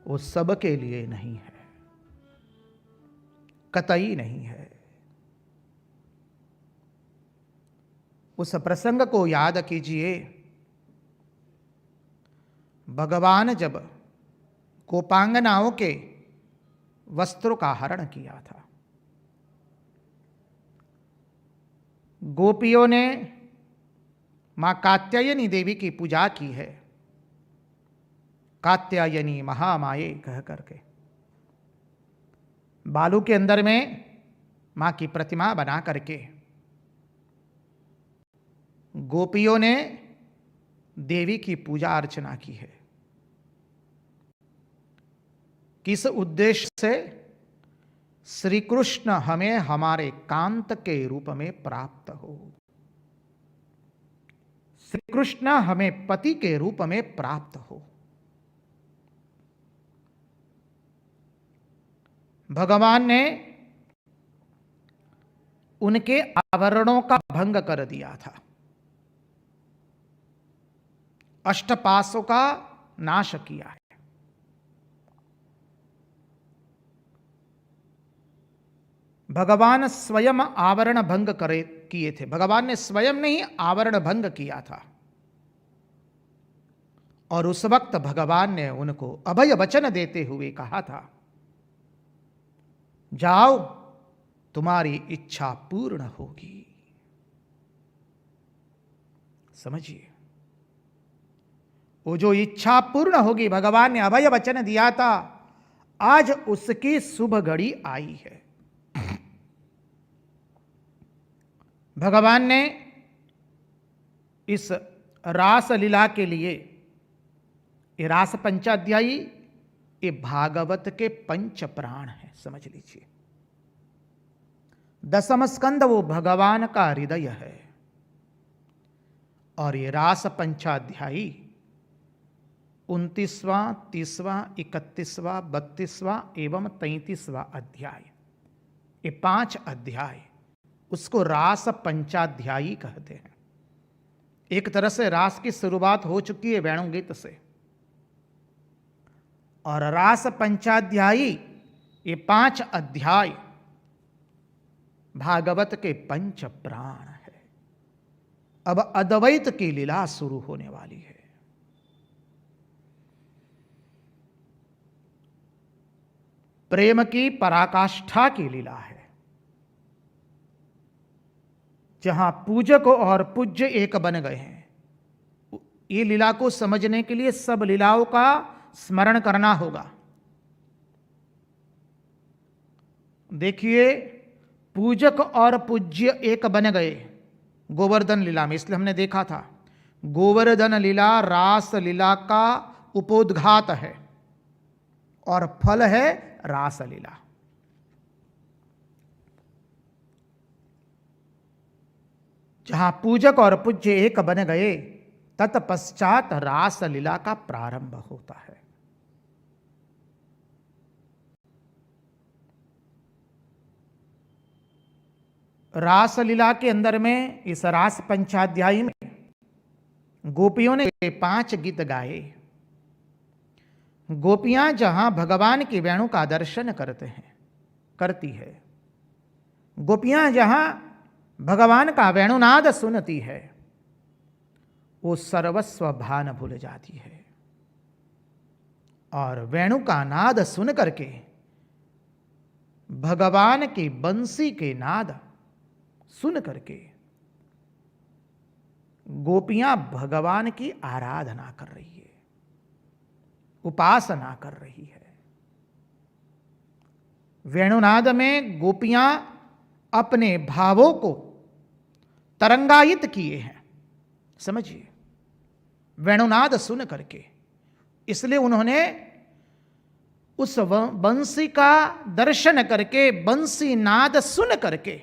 A: वो सबके लिए नहीं है, कतई नहीं है। उस प्रसंग को याद कीजिए। भगवान जब गोपांगनाओं के वस्त्रों का हरण किया था, गोपियों ने मां कात्यायनी देवी की पूजा की है। कात्यायनी महामाये कह करके बालू के अंदर में मां की प्रतिमा बना करके गोपियों ने देवी की पूजा अर्चना की है। किस उद्देश्य से? श्री कृष्ण हमें हमारे कांत के रूप में प्राप्त हो, श्री कृष्ण हमें पति के रूप में प्राप्त हो। भगवान ने उनके आवरणों का भंग कर दिया था, अष्टपाशों का नाश किया है। भगवान स्वयं आवरण भंग किए थे। भगवान ने स्वयं ने ही आवरण भंग किया था और उस वक्त भगवान ने उनको अभय वचन देते हुए कहा था, जाओ तुम्हारी इच्छा पूर्ण होगी। समझिए, वो जो इच्छा पूर्ण होगी, भगवान ने अभय वचन दिया था, आज उसकी शुभ घड़ी आई है। भगवान ने इस रास लीला के लिए, ये रास पंचाध्यायी, ये भागवत के पंच प्राण है, समझ लीजिए। दसम स्कंद वो भगवान का हृदय है, और ये रास पंचाध्यायी 29वां, 30वां, 31वां, 32वां एवं 33वां अध्याय, ये 5 अध्याय उसको रास पंचाध्यायी कहते हैं। एक तरह से रास की शुरुआत हो चुकी है वेणुगीत से, और रास पंचाध्यायी ये 5 अध्याय भागवत के पंच प्राण है। अब अद्वैत की लीला शुरू होने वाली है। प्रेम की पराकाष्ठा की लीला है, जहां पूजक और पूज्य एक बन गए हैं। ये लीला को समझने के लिए सब लीलाओं का स्मरण करना होगा। देखिए, पूजक और पूज्य एक बन गए गोवर्धन लीला में, इसलिए हमने देखा था गोवर्धन लीला रास लीला का उपोद्घात है और फल है रास लीला। जहां पूजक और पूज्य एक बन गए, तत्पश्चात रास लीला का प्रारंभ होता है। रास लीला के अंदर में, इस रास पंचाध्यायी में गोपियों ने 5 गीत गाए। गोपियां जहां भगवान की वेणु का दर्शन करती है, गोपियां जहां भगवान का वेणुनाद सुनती है, वो सर्वस्व भान भूल जाती है, और वेणु का नाद सुन करके भगवान की बंसी के नाद सुन करके गोपियां भगवान की आराधना कर रही है, उपासना कर रही है। वेणुनाद में गोपियां अपने भावों को तरंगायित किए हैं, समझिए, वेणुनाद सुन करके। इसलिए उन्होंने उस बंसी का दर्शन करके, बंसी नाद सुन करके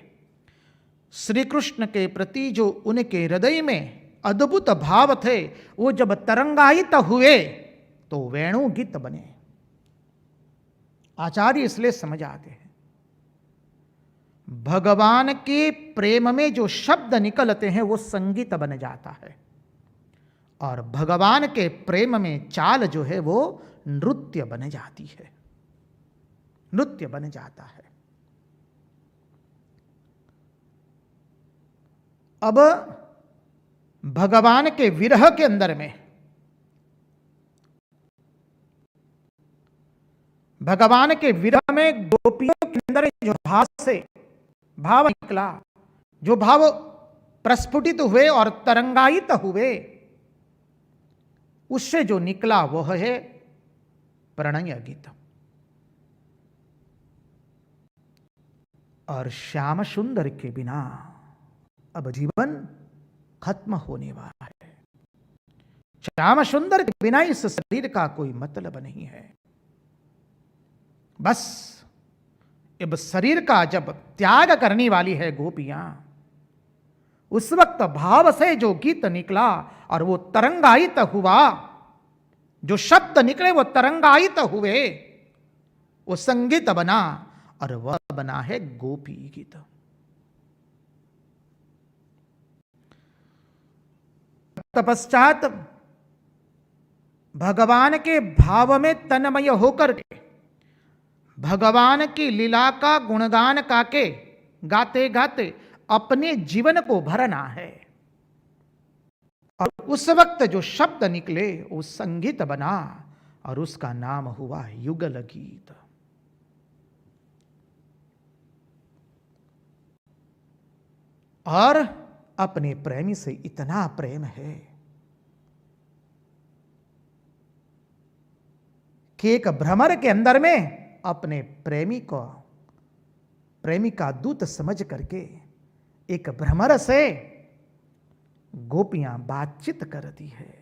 A: श्री कृष्ण के प्रति जो उनके हृदय में अद्भुत भाव थे, वो जब तरंगायित हुए तो वेणु गीत बने। आचार्य इसलिए समझ आते हैं, भगवान के प्रेम में जो शब्द निकलते हैं वो संगीत बन जाता है, और भगवान के प्रेम में चाल जो है वो नृत्य बन जाती है, नृत्य बन जाता है। अब भगवान के विरह के अंदर में, भगवान के विरह में गोपियों के अंदर जो भाव निकला, जो भाव प्रस्फुटित हुए और तरंगायित हुए, उससे जो निकला वह है प्रणय गीत। और श्याम सुंदर के बिना अब जीवन खत्म होने वाला है। श्याम सुंदर के बिना इस शरीर का कोई मतलब नहीं है। बस अब शरीर का जब त्याग करने वाली है गोपियां, उस वक्त भाव से जो गीत निकला और वो तरंगायित हुआ, जो शब्द निकले वो तरंगायित हुए, वो संगीत बना, और वह बना है गोपी गीत। तपश्चात भगवान के भाव में तन्मय होकर के, भगवान की लीला का गुणगान काके गाते गाते अपने जीवन को भरना है। और उस वक्त जो शब्द निकले वो संगीत बना, और उसका नाम हुआ युगल गीत। और अपने प्रेमी से इतना प्रेम है कि एक भ्रमर के अंदर में अपने प्रेमी का दूत समझ करके एक भ्रमर से गोपियां बातचीत करती है,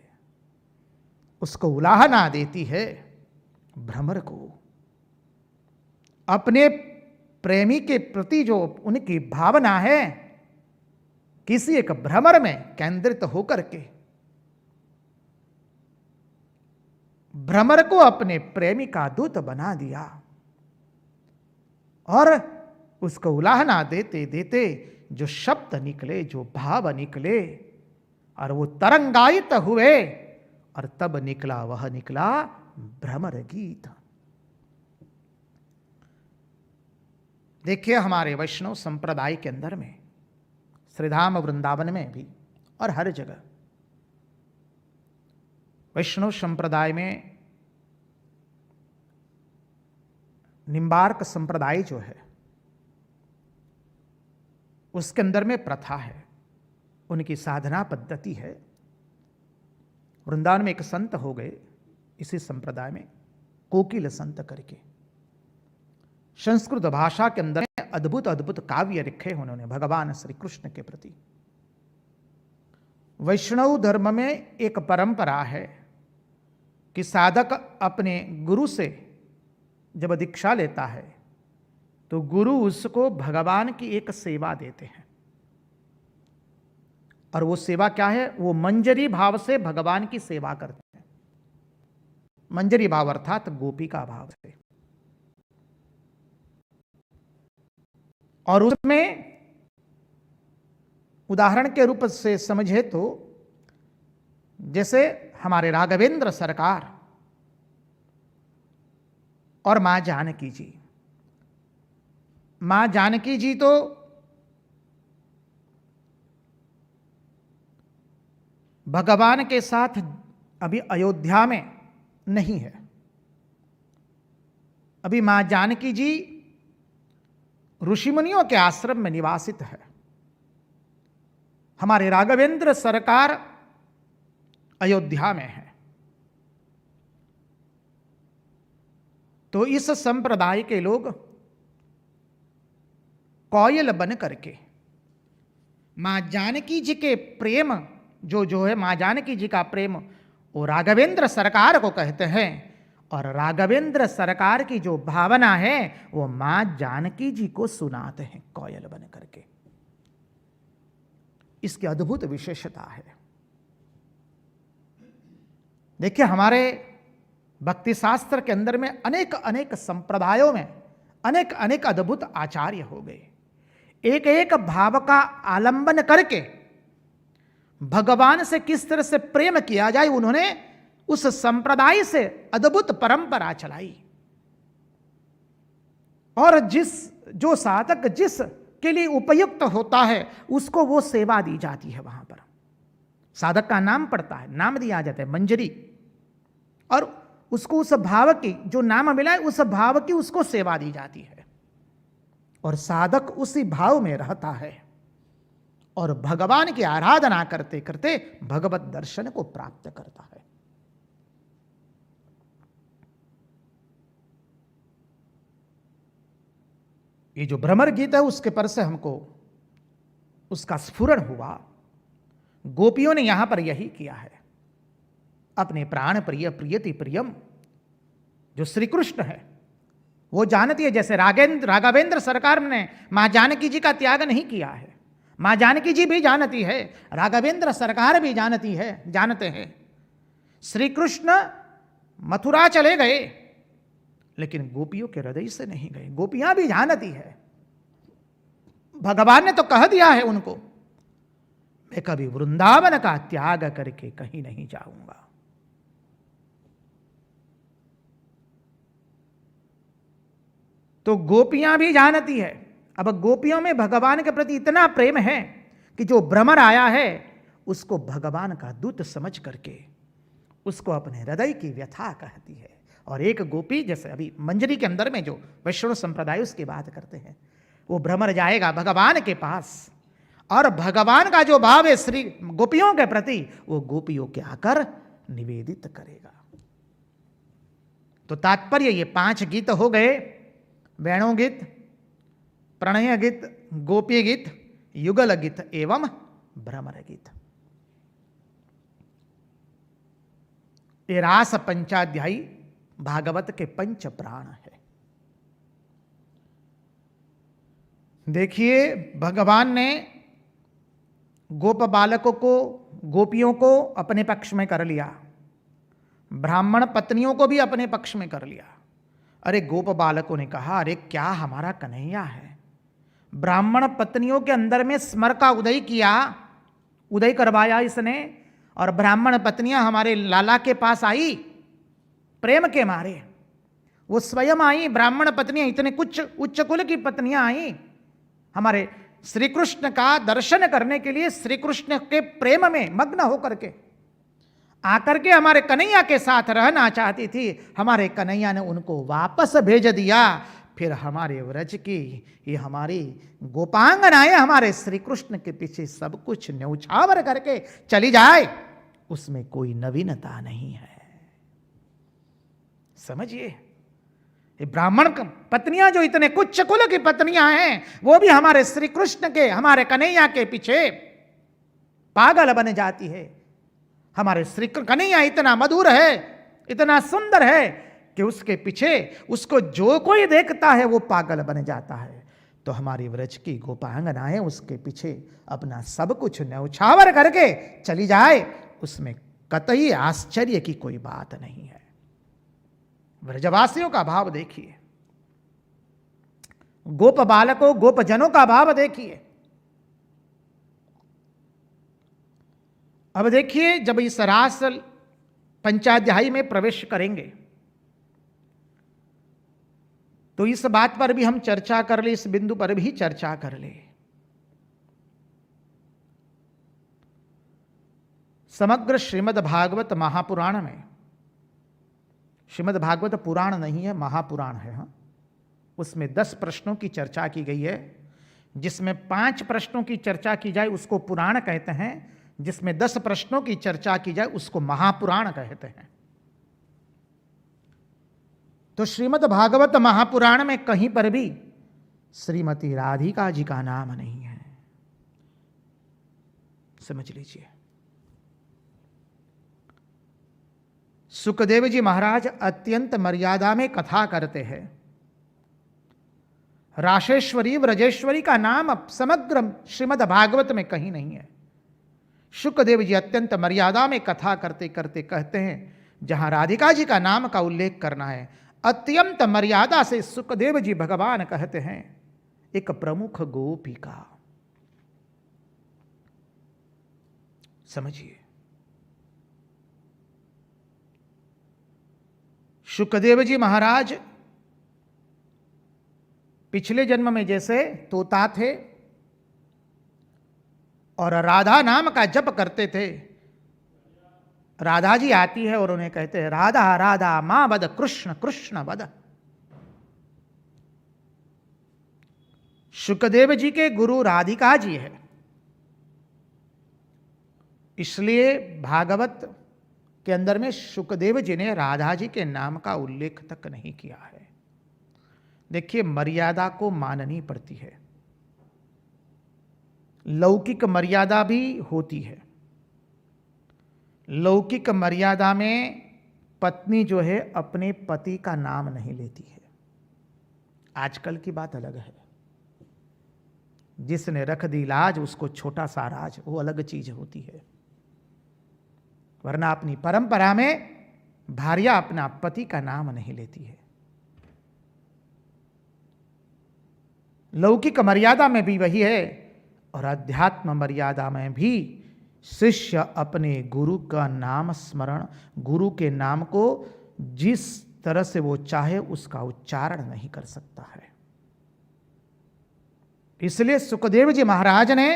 A: उसको उलाहना देती है। भ्रमर को अपने प्रेमी के प्रति जो उनकी भावना है किसी एक भ्रमर में केंद्रित होकर के भ्रमर को अपने प्रेमी का दूत बना दिया और उसको उलाहना देते देते जो शब्द निकले, जो भाव निकले और वो तरंगायित हुए और तब वह निकला भ्रमर गीत। देखिए हमारे वैष्णव संप्रदाय के अंदर में श्रीधाम वृंदावन में भी और हर जगह वैष्णव संप्रदाय में निम्बार्क संप्रदाय जो है उसके अंदर में प्रथा है, उनकी साधना पद्धति है। वृंदावन में एक संत हो गए इसी संप्रदाय में, कोकिल संत करके, संस्कृत भाषा के अंदर अद्भुत अद्भुत काव्य लिखे उन्होंने भगवान श्री कृष्ण के प्रति। वैष्णव धर्म में एक परंपरा है कि साधक अपने गुरु से जब दीक्षा लेता है तो गुरु उसको भगवान की एक सेवा देते हैं, और वो सेवा क्या है? वो मंजरी भाव से भगवान की सेवा करते हैं। मंजरी भाव अर्थात गोपी का भाव से। और उसमें उदाहरण के रूप से समझे तो जैसे हमारे राघवेंद्र सरकार और मां जानकी जी। मां जानकी जी तो भगवान के साथ अभी अयोध्या में नहीं है। अभी मां जानकी जी ऋषि मुनियों के आश्रम में निवासित है। हमारे राघवेंद्र सरकार अयोध्या में है। तो इस संप्रदाय के लोग कोयल बन करके मां जानकी जी के प्रेम जो है मां जानकी जी का प्रेम वो राघवेंद्र सरकार को कहते हैं, और राघवेंद्र सरकार की जो भावना है वो मां जानकी जी को सुनाते हैं कोयल बन करके। इसकी अद्भुत विशेषता है। देखिए हमारे भक्ति शास्त्र के अंदर में अनेक अनेक संप्रदायों में अनेक अनेक अद्भुत आचार्य हो गए। एक एक भाव का आलंबन करके भगवान से किस तरह से प्रेम किया जाए उन्होंने उस संप्रदाय से अद्भुत परंपरा चलाई। और जो साधक जिस के लिए उपयुक्त होता है उसको वो सेवा दी जाती है। वहां पर साधक का नाम पड़ता है, नाम दिया जाता है मंजरी, और उसको उस भाव की जो नाम मिला है उस भाव की उसको सेवा दी जाती है, और साधक उसी भाव में रहता है और भगवान की आराधना करते करते भगवत दर्शन को प्राप्त करता है। ये जो भ्रमर गीत है उसके पर से हमको उसका स्फुरण हुआ। गोपियों ने यहां पर यही किया है। अपने प्राण प्रिय प्रियति प्रियम जो श्री कृष्ण है वो जानती है। जैसे राघवेंद्र सरकार ने मां जानकी जी का त्याग नहीं किया है, मां जानकी जी भी जानती है, राघवेंद्र सरकार भी जानते हैं। श्री कृष्ण मथुरा चले गए लेकिन गोपियों के हृदय से नहीं गए। गोपियां भी जानती है, भगवान ने तो कह दिया है उनको, मैं कभी वृंदावन का त्याग करके कहीं नहीं जाऊंगा। तो गोपियां भी जानती है। अब गोपियों में भगवान के प्रति इतना प्रेम है कि जो भ्रमर आया है उसको भगवान का दूत समझ करके उसको अपने हृदय की व्यथा कहती है। और एक गोपी, जैसे अभी मंजरी के अंदर में जो वैष्णव संप्रदाय उसकी बात करते हैं, वो भ्रमर जाएगा भगवान के पास और भगवान का जो भाव है श्री गोपियों के प्रति, वो गोपियों के आकर निवेदित करेगा। तो तात्पर्य ये 5 गीत हो गए, वेणु गीत, प्रणय गीत, गोपी गीत, युगल गीत एवं भ्रमर गीत। ये रास पंचाध्यायी भागवत के 5 प्राण है। देखिए, भगवान ने गोप बालकों को, गोपियों को अपने पक्ष में कर लिया, ब्राह्मण पत्नियों को भी अपने पक्ष में कर लिया। अरे गोप बालकों ने कहा, अरे क्या हमारा कन्हैया है। ब्राह्मण पत्नियों के अंदर में स्मर का उदय किया, उदय करवाया इसने, और ब्राह्मण पत्नियां हमारे लाला के पास आई प्रेम के मारे। वो स्वयं आई, ब्राह्मण पत्नियां, इतने कुछ उच्च कुल की पत्नियां आई हमारे श्री कृष्ण का दर्शन करने के लिए, श्री कृष्ण के प्रेम में मग्न होकर के आकर के हमारे कन्हैया के साथ रहना चाहती थी। हमारे कन्हैया ने उनको वापस भेज दिया। फिर हमारे व्रज की ये हमारी गोपांगनाएं हमारे श्री कृष्ण के पीछे सब कुछ न्यौछावर करके चली जाए, उसमें कोई नवीनता नहीं है। समझिए, ये ब्राह्मण पत्नियां जो इतने कुछ कुल की पत्नियां हैं, वो भी हमारे श्री कृष्ण के, हमारे कन्हैया के पीछे पागल बन जाती है। हमारे श्री कन्हैया इतना मधुर है, इतना सुंदर है कि उसके पीछे उसको जो कोई देखता है वो पागल बन जाता है। तो हमारी व्रज की गोपांगनाएं उसके पीछे अपना सब कुछ न्यौछावर करके चली जाए, उसमें कतई आश्चर्य की कोई बात नहीं है। व्रजवासियों का भाव देखिए, गोप बालकों, गोप जनों का भाव देखिए। अब देखिए, जब इस रास पंचाध्यायी में प्रवेश करेंगे तो इस बात पर भी हम चर्चा कर ले, इस बिंदु पर भी चर्चा कर ले। समग्र श्रीमद् भागवत महापुराण में, श्रीमद् भागवत पुराण नहीं है, महापुराण है, हाँ, उसमें 10 प्रश्नों की चर्चा की गई है। जिसमें 5 प्रश्नों की चर्चा की जाए उसको पुराण कहते हैं, जिसमें 10 प्रश्नों की चर्चा की जाए उसको महापुराण कहते हैं। तो श्रीमद् भागवत महापुराण में कहीं पर भी श्रीमती राधिका जी का नाम नहीं है, समझ लीजिए। सुखदेव जी महाराज अत्यंत मर्यादा में कथा करते हैं। राशेश्वरी, व्रजेश्वरी का नाम समग्र श्रीमद् भागवत में कहीं नहीं है। सुखदेव जी अत्यंत मर्यादा में कथा करते करते कहते हैं, जहां राधिका जी का नाम का उल्लेख करना है, अत्यंत मर्यादा से सुखदेव जी भगवान कहते हैं एक प्रमुख गोपिका। समझिए, सुखदेव जी महाराज पिछले जन्म में जैसे तोता थे और राधा नाम का जप करते थे। राधा जी आती है और उन्हें कहते हैं, राधा राधा मां बद, कृष्ण कृष्ण बद। सुखदेव जी के गुरु राधिका जी है, इसलिए भागवत के अंदर में सुखदेव जी ने राधा जी के नाम का उल्लेख तक नहीं किया है। देखिए, मर्यादा को माननी पड़ती है, लौकिक मर्यादा भी होती है। लौकिक मर्यादा में पत्नी जो है अपने पति का नाम नहीं लेती है। आजकल की बात अलग है, जिसने रख दी लाज उसको छोटा सा राज, वो अलग चीज होती है। वरना अपनी परंपरा में भार्या अपना पति का नाम नहीं लेती है। लौकिक मर्यादा में भी वही है और अध्यात्म मर्यादा में भी शिष्य अपने गुरु का नाम स्मरण, गुरु के नाम को जिस तरह से वो चाहे उसका उच्चारण नहीं कर सकता है। इसलिए सुखदेव जी महाराज ने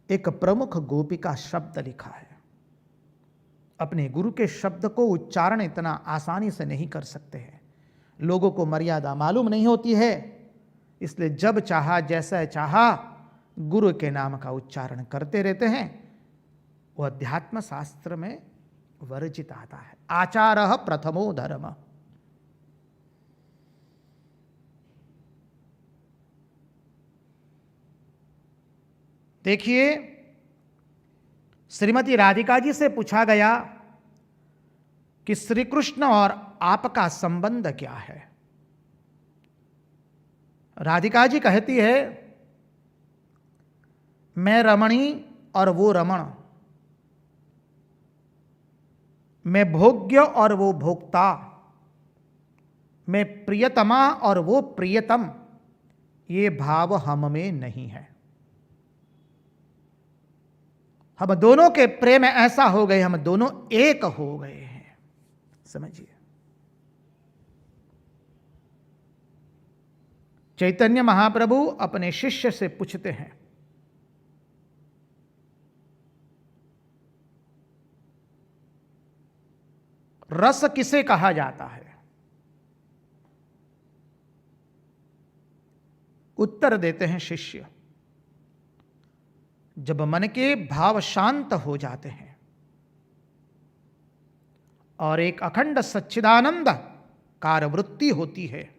A: एक प्रमुख गोपिका शब्द लिखा है। अपने गुरु के शब्द को उच्चारण इतना आसानी से नहीं कर सकते हैं, लोगों को मर्यादा मालूम नहीं होती है, इसलिए जब चाहा जैसा चाहा गुरु के नाम का उच्चारण करते रहते हैं। वो अध्यात्म शास्त्र में वर्जित आता है। आचारः प्रथमो धर्म। देखिए, श्रीमती राधिका जी से पूछा गया कि श्री कृष्ण और आपका संबंध क्या है। राधिका जी कहती है, मैं रमणी और वो रमण, मैं भोग्य और वो भोक्ता, मैं प्रियतमा और वो प्रियतम, ये भाव हम में नहीं है। हम दोनों के प्रेम ऐसा हो गए, हम दोनों एक हो गए हैं। समझिए, चैतन्य महाप्रभु अपने शिष्य से पूछते हैं, रस किसे कहा जाता है? उत्तर देते हैं शिष्य, जब मन के भाव शांत हो जाते हैं और एक अखंड सच्चिदानंद कारवृत्ति होती है,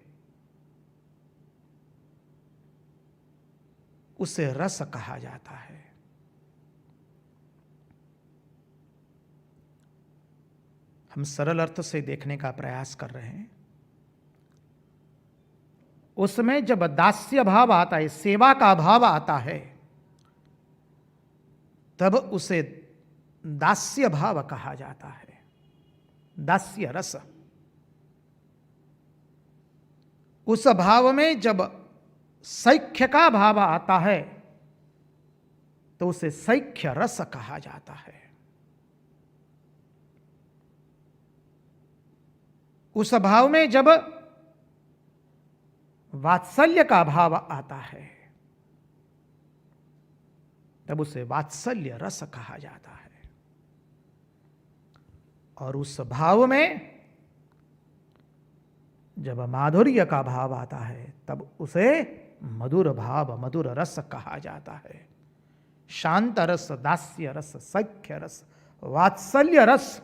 A: उसे रस कहा जाता है। हम सरल अर्थ से देखने का प्रयास कर रहे हैं। उसमें जब दास्य भाव आता है, सेवा का भाव आता है, तब उसे दास्य भाव कहा जाता है, दास्य रस। उस भाव में जब सैख्य का भाव आता है तो उसे सैख्य रस कहा जाता है। उस भाव में जब वात्सल्य का भाव आता है तब उसे वात्सल्य रस कहा जाता है। और उस भाव में जब माधुर्य का भाव आता है तब उसे मधुर भाव, मधुर रस कहा जाता है। शांत रस, दास्य रस, सख्य रस, वात्सल्य रस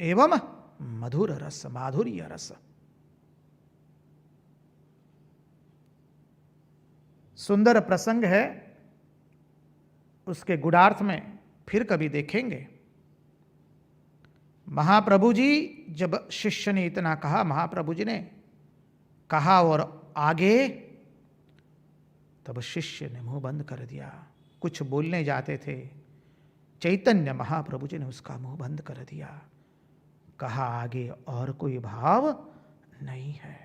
A: एवं मधुर रस, माधुर्य रस। सुंदर प्रसंग है, उसके गुणार्थ में फिर कभी देखेंगे। महाप्रभु जी, जब शिष्य ने इतना कहा, महाप्रभु जी ने कहा और आगे, तब शिष्य ने मुंह बंद कर दिया। कुछ बोलने जाते थे, चैतन्य महाप्रभु जी ने उसका मुंह बंद कर दिया। कहा, आगे और कोई भाव नहीं है,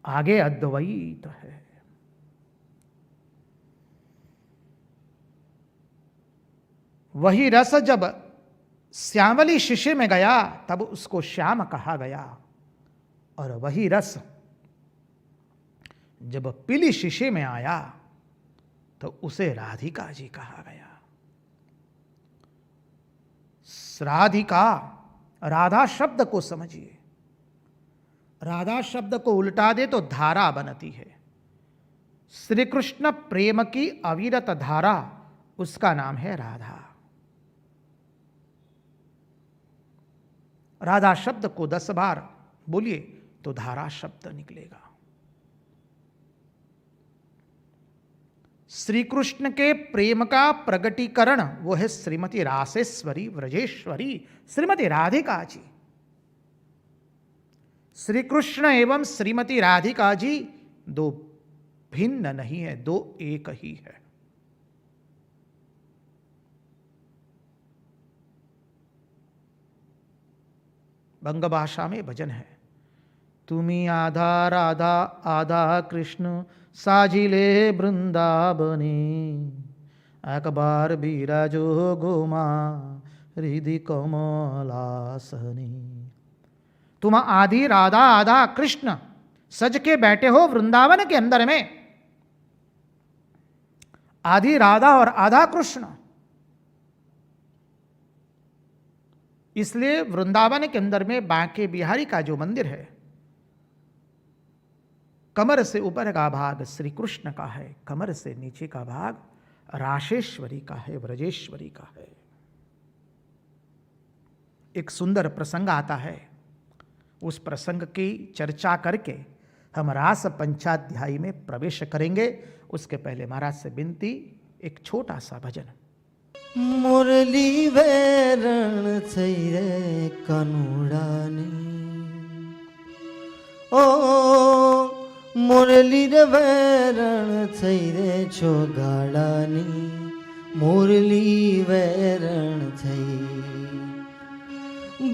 A: आगे अद्वैत है। वही रस जब श्यामली शिशे में गया तब उसको श्याम कहा गया, और वही रस जब पीली शीशे में आया तो उसे राधिका जी कहा गया। राधिका, राधा शब्द को समझिए, राधा शब्द को उल्टा दे तो धारा बनती है। श्री कृष्ण प्रेम की अविरत धारा, उसका नाम है राधा। राधा शब्द को 10 बार बोलिए तो धारा शब्द निकलेगा। श्री कृष्ण के प्रेम का प्रगटीकरण वो है श्रीमती रासेश्वरी, व्रजेश्वरी, श्रीमती राधिका जी। श्री कृष्ण एवं श्रीमती राधिका जी दो भिन्न नहीं है, दो एक ही है। बंग भाषा में भजन है, तुमी आधा राधा आधा कृष्ण साजिले वृंदावनी, एक बार बिराजो गोमा हृदय कमलासनी। तुम आधी राधा आधा कृष्ण सज के बैठे हो वृंदावन के अंदर में, आधी राधा और आधा कृष्ण। इसलिए वृंदावन के अंदर में बांके बिहारी का जो मंदिर है कमर से ऊपर का भाग श्री कृष्ण का है, कमर से नीचे का भाग राशेश्वरी का है, व्रजेश्वरी का है। एक सुंदर प्रसंग आता है, उस प्रसंग की चर्चा करके हम रास पंचाध्यायी में प्रवेश करेंगे। उसके पहले महाराज से विनती, एक छोटा सा भजन।
B: मुरली वेरण થઈ રે કનુડાની ओ मुरली रे वेरण થઈ रे છોગાડાની मुरली वेरण થઈ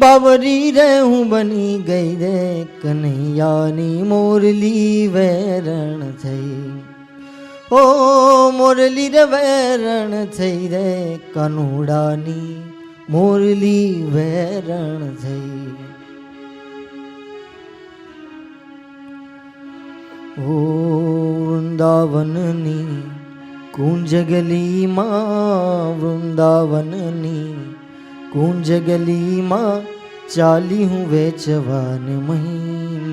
B: बाबरी रे हूँ बनी गई रे कन्हैयानी मुरली वेरण થઈ ओ मुरली रे वेरण થઈ रे कनुडानी मुरली वेरण થઈ ओ वृंदावननी कुंजगली माँ वृंदावननी कुंजगली माँ चाली हूँ वेचवान महीन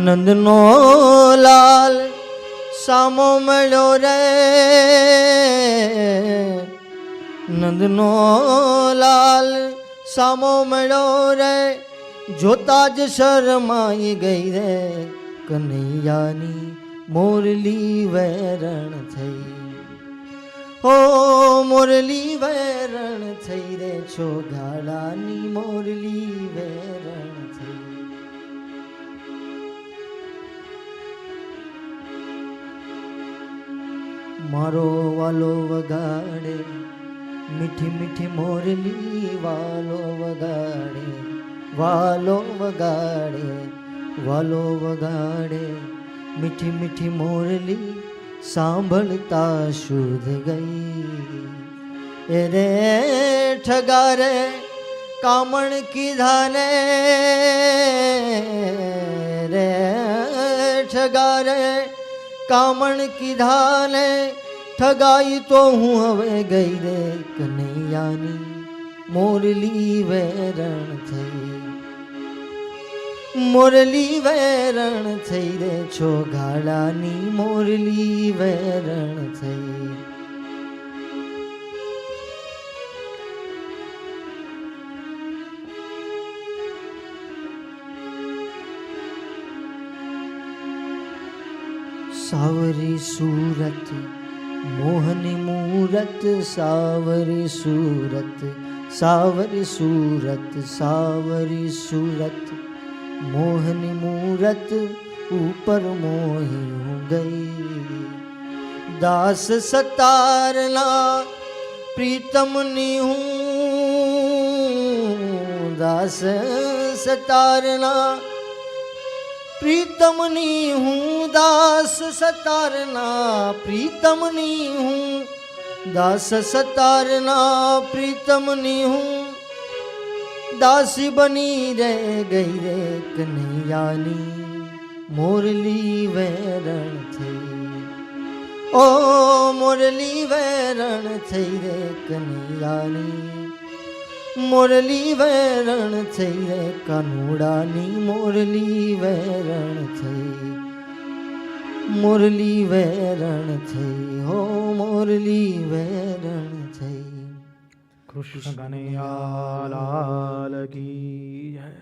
B: नंदनो लाल सामो મળ્યો રે નંદનો લાલ સામો મળ્યો રે જોતા જ શરમાઈ ગઈ રે કનૈયાની મોરલી વેરણ થઈ ઓ મોરલી વેરણ થઈ રે છોગાડાની મોરલી વેરણ થઈ मारो वालो वगाड़े मीठी मीठी मोरली वालो वगाड़े वालो वगाड़े वालो वगाड़े मीठी मीठी मोरली सांभळता शुद्ध गई रे ठगारे कामण की धाने रे ठगारे कामण की धाने ठगाई तो हूँ हवे गई रे कन्हैयानी मोरली वेरण થઈ मोरली वेरण થઈ रे છોગાડાની मोरली वेरण થઈ सावरी सूरत मोहनी मूरत सावरी सूरत सावरी सूरत सावरी सूरत मोहनी मूरत ऊपर मोही हूँ गई दास सतारना प्रीतमनी हूँ दास सतारना प्रीतमनी हूँ दास सतारना प्रीतमनी हूँ दास सतारना प्रीतमनी हूँ दासी बनी रह गई रे कन्हैयानी मोरली वेरण થઈ ओ मोरली वेरण થઈ रे कन्हैयानी मोरली वेरण થઈ रे कानूडानी मोरली वेरण થઈ मुरली वेरण થઈ हो मुरली वेरण થઈ
A: कृष्ण कन्हैया लाल की जय।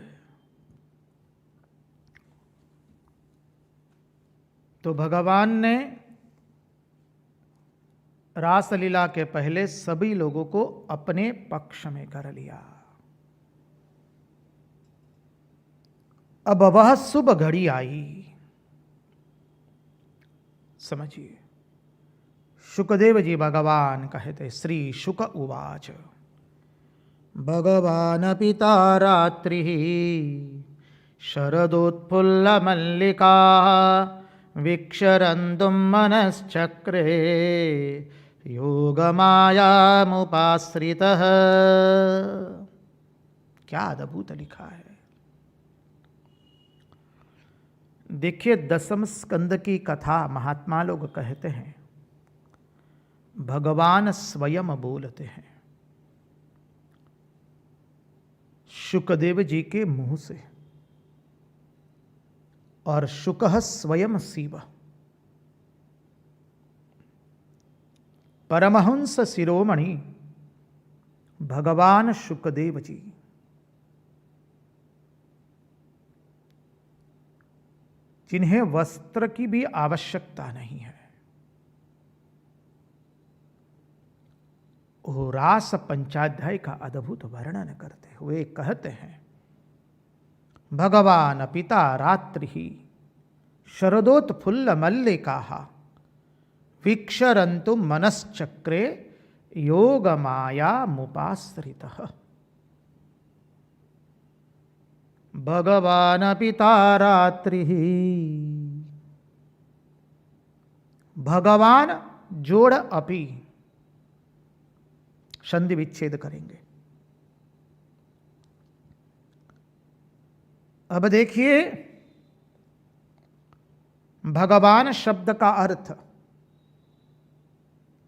A: तो भगवान ने रासलीला के पहले सभी लोगों को अपने पक्ष में कर लिया। अब वह शुभ घड़ी आई। समझिए, शुकदेव जी भगवान कहते, श्री शुक उवाच भगवान पिता रात्रि शरदोत्फुल्ल मल्लिका विक्षरन्तुं मनश्चक्रे योगमायामुपाश्रितः। क्या अद्भुत लिखा है। देखिए, दसम स्कंद की कथा महात्मा लोग कहते हैं, भगवान स्वयं बोलते हैं शुकदेव जी के मुंह से। और शुकः स्वयं शिव। परमहंस शिरोमणि भगवान शुकदेव जी, जिन्हें वस्त्र की भी आवश्यकता नहीं है, वो रास पंचाध्याय का अद्भुत वर्णन करते हुए कहते हैं, भगवान पिता रात्रि शरदोत्फुल्ल मल्लिकाः वीक्षरन्तु मनश्चक्रे योग माया मुपाश्रितः। भगवान पिता रात्रि, भगवान जोड़ अपि, संधि विच्छेद करेंगे। अब देखिए, भगवान शब्द का अर्थ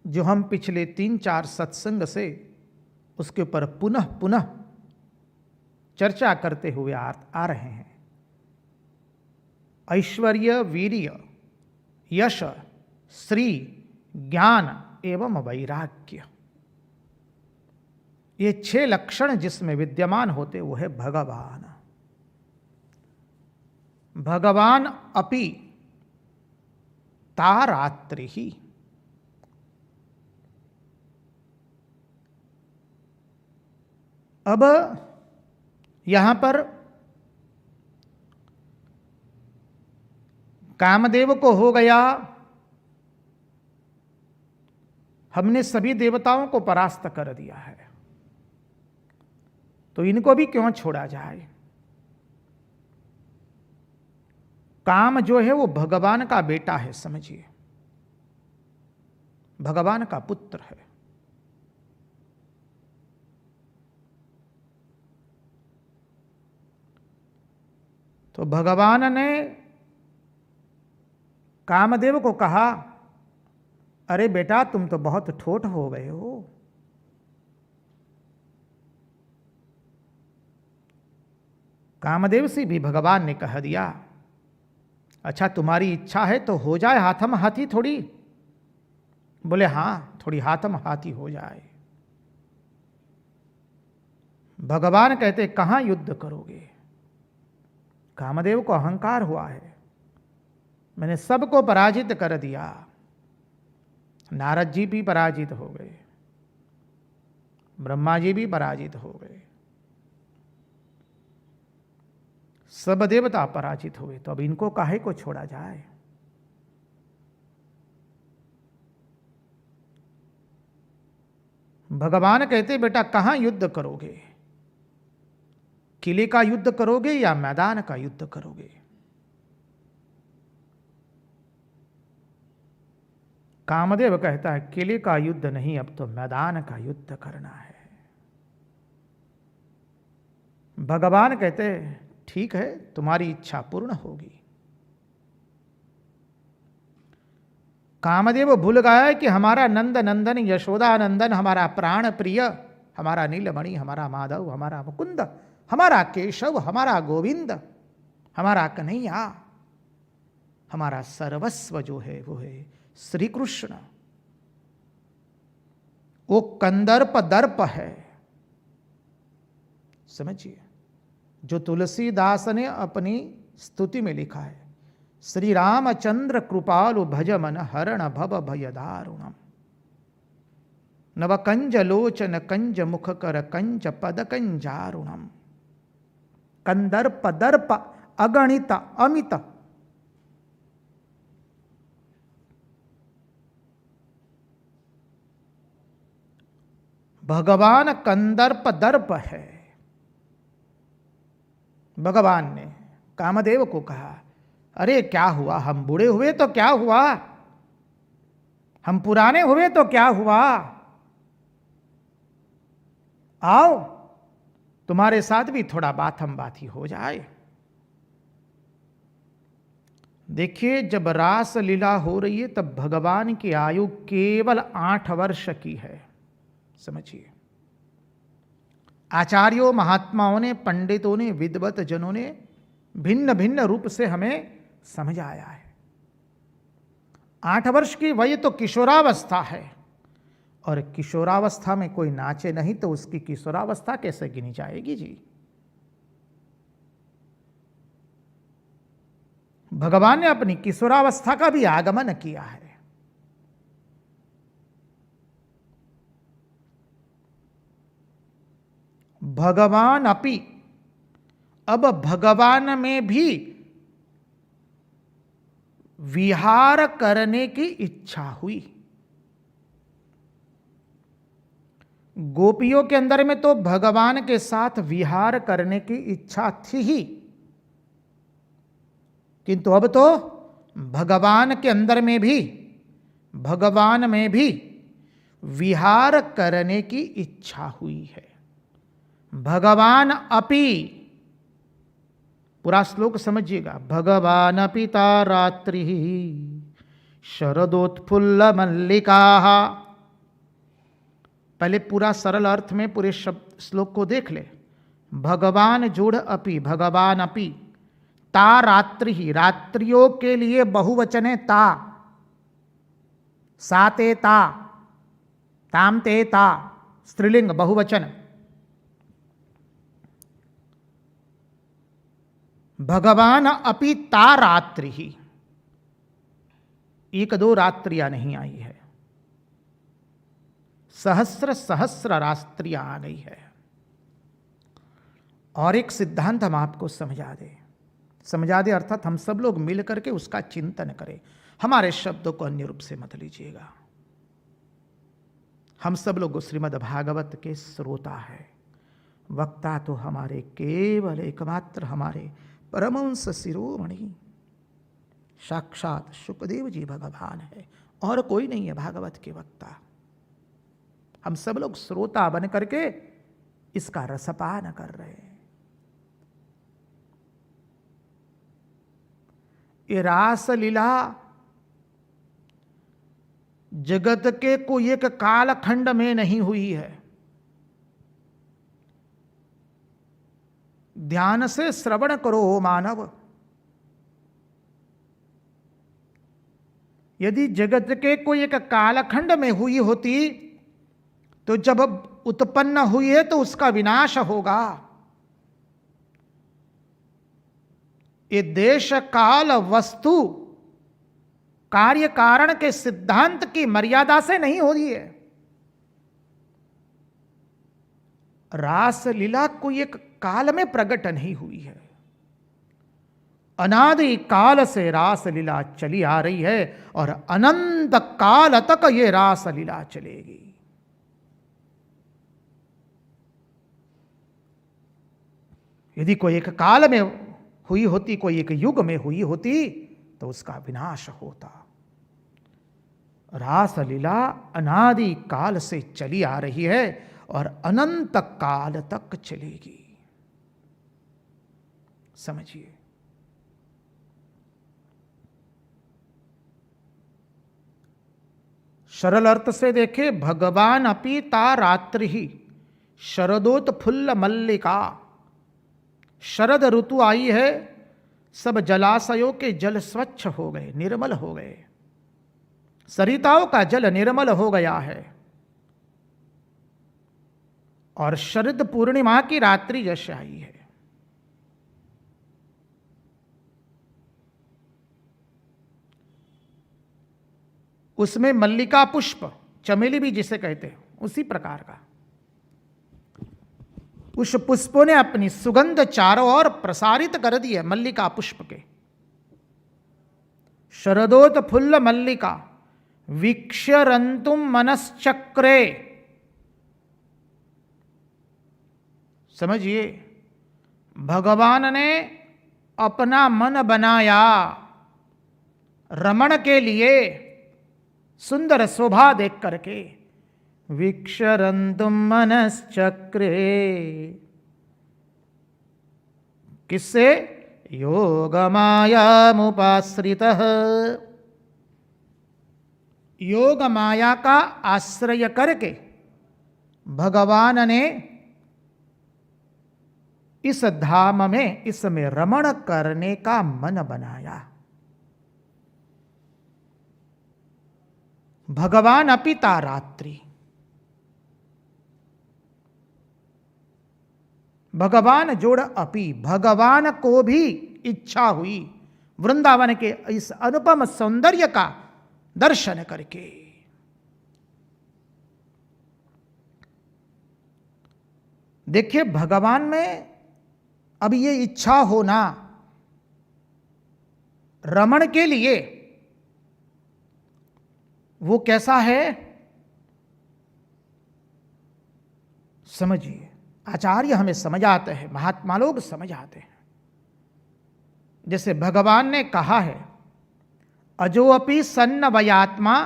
A: जो हम पिछले 3-4 सत्संग से उसके ऊपर पुनः पुनः चर्चा करते हुए आ रहे हैं। ऐश्वर्य, वीर्य, यश, श्री, ज्ञान एवं वैराग्य, ये 6 लक्षण जिसमें विद्यमान होते वो है भगवान। भगवान अपि तारात्रि ही, अब यहां पर कामदेव को हो गया, हमने सभी देवताओं को परास्त कर दिया है, तो इनको भी क्यों छोड़ा जाए। काम जो है वो भगवान का बेटा है, समझिए, भगवान का पुत्र है। तो भगवान ने कामदेव को कहा, अरे बेटा तुम तो बहुत ठोठ हो गए हो, कामदेव से भी भगवान ने कह दिया, अच्छा तुम्हारी इच्छा है तो हो जाए हाथम हाथी थोड़ी। बोले हां, थोड़ी हाथम हाथी हो जाए। भगवान कहते कहां युद्ध करोगे। कामदेव को अहंकार हुआ है, मैंने सबको पराजित कर दिया। नारद जी भी पराजित हो गए, ब्रह्मा जी भी पराजित हो गए, सब देवता पराजित हुए, तो अब इनको काहे को छोड़ा जाए। भगवान कहते बेटा कहां युद्ध करोगे, किले का युद्ध करोगे या मैदान का युद्ध करोगे। कामदेव कहता है किले का युद्ध नहीं, अब तो मैदान का युद्ध करना है। भगवान कहते ठीक है, तुम्हारी इच्छा पूर्ण होगी। कामदेव भूल गया है कि हमारा नंद नंदन यशोदा नंदन, हमारा प्राण प्रिय, हमारा नीलमणि, हमारा माधव, हमारा मुकुंद, हमारा केशव, हमारा गोविंद, हमारा कन्हैया, हमारा सर्वस्व जो है वो है श्री कृष्ण। वो कंदर्प दर्प है, समझिए, जो तुलसीदास ने अपनी स्तुति में लिखा है, श्री रामचंद्र कृपालु भज मन हरण भव भय दारुणम, नव कंज लोचन कंज मुख कर कंज पद कंजारुणम, कंदर्प दर्प अगणित अमित। भगवान कंदर्प दर्प है। भगवान ने कामदेव को कहा, अरे क्या हुआ, हम बूढ़े हुए तो क्या हुआ, हम पुराने हुए तो क्या हुआ, आओ तुम्हारे साथ भी थोड़ा बातम बाती हो जाए। देखिए, जब रास लीला हो रही है तब भगवान की आयु केवल 8 वर्ष की है, समझिए। आचार्यों, महात्माओं ने, पंडितों ने, विद्वत जनों ने भिन्न भिन्न रूप से हमें समझ आया है। 8 वर्ष की वय तो किशोरावस्था है, और किशोरावस्था में कोई नाचे नहीं तो उसकी किशोरावस्था कैसे गिनी जाएगी जी। भगवान ने अपनी किशोरावस्था का भी आगमन किया है। भगवान अपि, अब भगवान में भी विहार करने की इच्छा हुई। गोपियों के अंदर में तो भगवान के साथ विहार करने की इच्छा थी ही, किंतु अब तो भगवान के अंदर में भी, भगवान में भी विहार करने की इच्छा हुई है। भगवान अपि, पूरा श्लोक समझिएगा। भगवान अपि ता रात्रि शरदोत्फुल्ल मल्लिका। पहले पूरा सरल अर्थ में पूरे शब्द श्लोक को देख ले। भगवान जोड़ अपि, भगवान अपि ता रात्रि, रात्रियों के लिए बहुवचन है ता, साते ता, ताम ते ता, स्त्रीलिंग बहुवचन। भगवान अपि ता रात्रि ही, 1-2 रात्रियां नहीं आई है, सहस्र सहस्र रात्रियां आ गई है। और एक सिद्धांत हम आपको समझा दे अर्थात हम सब लोग मिल करके उसका चिंतन करें। हमारे शब्दों को अन्य रूप से मत लीजिएगा। हम सब लोग श्रीमद् भागवत के श्रोता हैं। वक्ता तो हमारे केवल एकमात्र हमारे परमहंस शिरोमणि साक्षात शुकदेव जी भगवान है, और कोई नहीं है भागवत के वक्ता। हम सब लोग श्रोता बन करके इसका रसपान कर रहे हैं। ये रास लीला जगत के कोई एक कालखंड में नहीं हुई है। ध्यान से श्रवण करो मानव। यदि जगत के कोई एक कालखंड में हुई होती तो जब उत्पन्न हुई है तो उसका विनाश होगा। ये देश काल वस्तु कार्य कारण के सिद्धांत की मर्यादा से नहीं हो रही है। रास लीला कोई एक काल में प्रकट नहीं हुई है। अनादि काल से रास लीला चली आ रही है और अनंत काल तक ये रास लीला चलेगी। यदि कोई एक काल में हुई होती, कोई एक युग में हुई होती तो उसका विनाश होता। रास लीला अनादि काल से चली आ रही है और अनंत काल तक चलेगी। समझिए। सरल अर्थ से देखे, भगवान अपि ता रात्रि ही शरदोत्फुल्ल मल्लिका। शरद ऋतु आई है, सब जलाशयों के जल स्वच्छ हो गए, निर्मल हो गए। सरिताओं का जल निर्मल हो गया है और शरद पूर्णिमा की रात्रि जैसे आई है। उसमें मल्लिका पुष्प, चमेली भी जिसे कहते हैं, उसी प्रकार का उस पुष्पों ने अपनी सुगंध चारों ओर प्रसारित कर दी है। मल्लिका पुष्प के शरदोत्फुल्ल मल्लिका वीक्ष्यरन्तुम मनश्चक्रे। समझिए, भगवान ने अपना मन बनाया रमण के लिए, सुंदर शोभा देख करके। वीक्षरन्तुम मनश्चक्रे, किससे? योगमायामुपाश्रितः, योग माया का आश्रय करके भगवान ने इस धाम में, इसमें रमण करने का मन बनाया। भगवान अपिता रात्रि, भगवान जोड़ अपि, भगवान को भी इच्छा हुई वृंदावन के इस अनुपम सौंदर्य का दर्शन करके। देखिए, भगवान में अब ये इच्छा होना रमण के लिए वो कैसा है समझिए। आचार्य हमें समझ आते हैं, महात्मा लोग समझ आते हैं। जैसे भगवान ने कहा है, अजोपि सन्न वयात्मा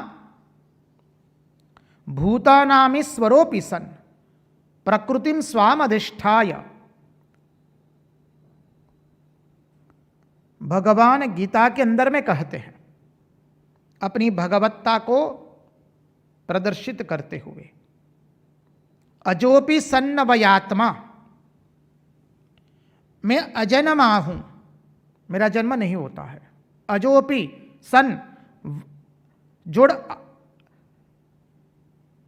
A: भूतानामि स्वरोपि सन प्रकृतिम स्वामधिष्ठाय। भगवान गीता के अंदर में कहते हैं, अपनी भगवत्ता को प्रदर्शित करते हुए, अजोपि सन्न वयात्मा, मैं अजन्मा हूं, मेरा जन्म नहीं होता है। अजोपि सन जोड़,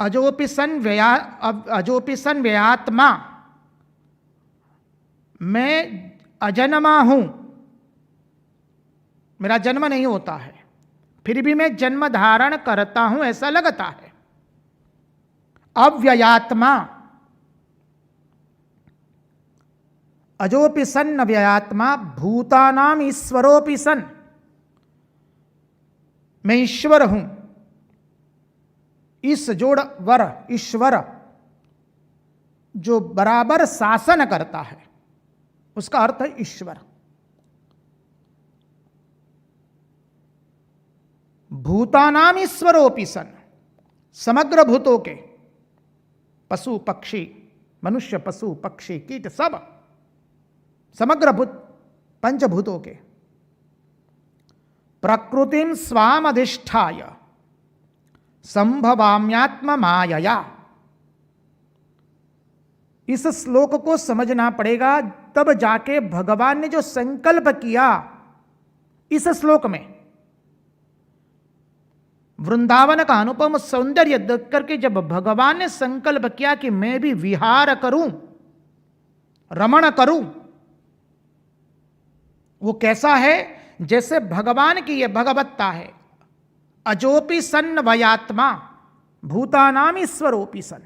A: अजोपि सन व्ययात्मा, मैं अजन्मा हूं, मेरा जन्म नहीं होता है, फिर भी मैं जन्म धारण करता हूं ऐसा लगता है। अव्ययात्मा, अजोपि सन्न व्ययात्मा भूतानाम ईश्वरोपि सन, मैं ईश्वर हूं। इस जोड़ वर, ईश्वर जो बराबर शासन करता है, उसका अर्थ है ईश्वर। भूतानाम ईश्वरोपि सन, समग्र भूतों के, पशु पक्षी, मनुष्य पशु पक्षी कीट सब, समग्र भूत पंचभूतों के, प्रकृतिम स्वाम अधिष्ठाय संभवाम्यात्म मायया। इस श्लोक को समझना पड़ेगा, तब जाके भगवान ने जो संकल्प किया इस श्लोक में, वृंदावन का अनुपम सौंदर्य देख करके जब भगवान ने संकल्प किया कि मैं भी विहार करूं, रमण करूं, वो कैसा है? जैसे भगवान की यह भगवत्ता है, अजोपि सन्न वयात्मा भूतानाम ईश्वरोपि सन।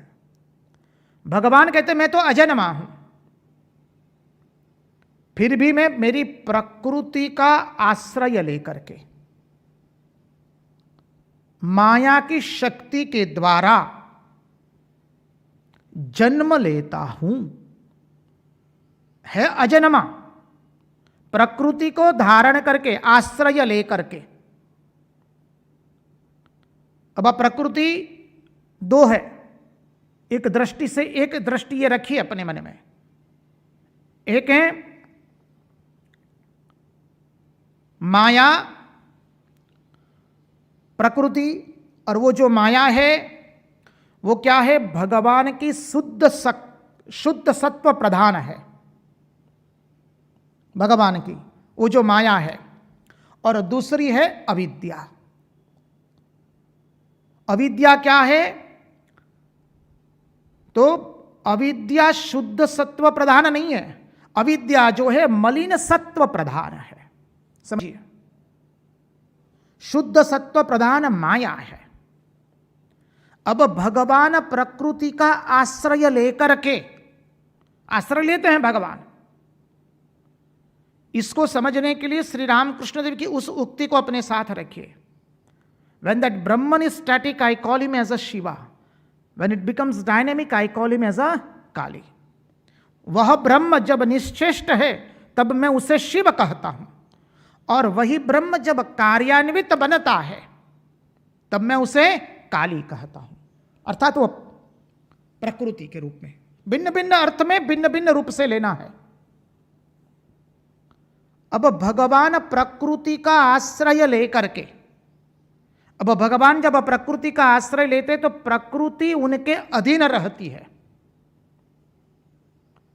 A: भगवान कहते मैं तो अजन्मा हूं, फिर भी मैं मेरी प्रकृति का आश्रय लेकर के माया की शक्ति के द्वारा जन्म लेता हूं। है अजन्मा, प्रकृति को धारण करके, आश्रय लेकर के। अब प्रकृति दो है, एक दृष्टि से, एक दृष्टि ये रखिए अपने मन में। एक है माया प्रकृति, और वो जो माया है वो क्या है? भगवान की शुद्ध सत्व प्रधान है, भगवान की वो जो माया है। और दूसरी है अविद्या। अविद्या क्या है? तो अविद्या शुद्ध सत्व प्रधान नहीं है, अविद्या जो है मलिन सत्व प्रधान है। समझिए, शुद्ध सत्व प्रधान माया है। अब भगवान प्रकृति का आश्रय लेकर के, आश्रय लेते हैं भगवान। इसको समझने के लिए श्री रामकृष्ण देव की उस उक्ति को अपने साथ रखिए, when that Brahman is static I call him as a Shiva, when it becomes dynamic I call him as a Kali। वह ब्रह्म जब निश्चेष्ट है तब मैं उसे शिव कहता हूं, और वही ब्रह्म जब कार्यान्वित बनता है तब मैं उसे काली कहता हूं। अर्थात वो प्रकृति के रूप में, भिन्न भिन्न अर्थ में, भिन्न भिन्न रूप से लेना है। अब भगवान प्रकृति का आश्रय लेकर के, अब भगवान जब प्रकृति का आश्रय लेते तो प्रकृति उनके अधीन रहती है,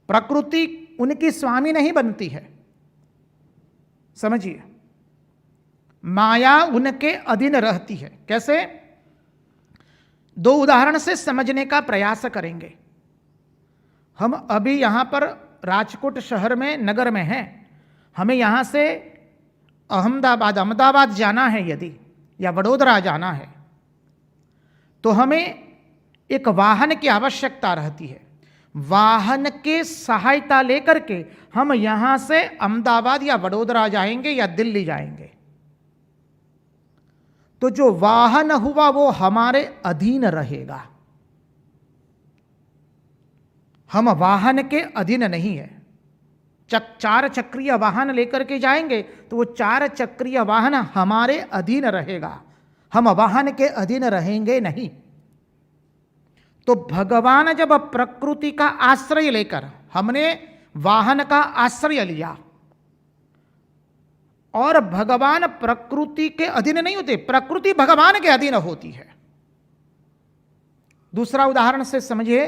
A: प्रकृति उनकी स्वामी नहीं बनती है। समझिए, माया उनके अधीन रहती है। कैसे? दो उदाहरण से समझने का प्रयास करेंगे। हम अभी यहाँ पर राजकोट शहर में, नगर में हैं। हमें यहाँ से अहमदाबाद जाना है यदि, या वडोदरा जाना है, तो हमें एक वाहन की आवश्यकता रहती है। वाहन के सहायता लेकर के हम यहाँ से अहमदाबाद या वडोदरा जाएंगे या दिल्ली जाएंगे। तो जो वाहन हुआ वो हमारे अधीन रहेगा, हम वाहन के अधीन नहीं है। चार चक्रीय वाहन लेकर के जाएंगे तो वो 4 चक्रीय वाहन हमारे अधीन रहेगा, हम वाहन के अधीन रहेंगे नहीं। तो भगवान जब प्रकृति का आश्रय लेकर, हमने वाहन का आश्रय लिया, और भगवान प्रकृति के अधीन नहीं होते, प्रकृति भगवान के अधीन होती है। दूसरा उदाहरण से समझिए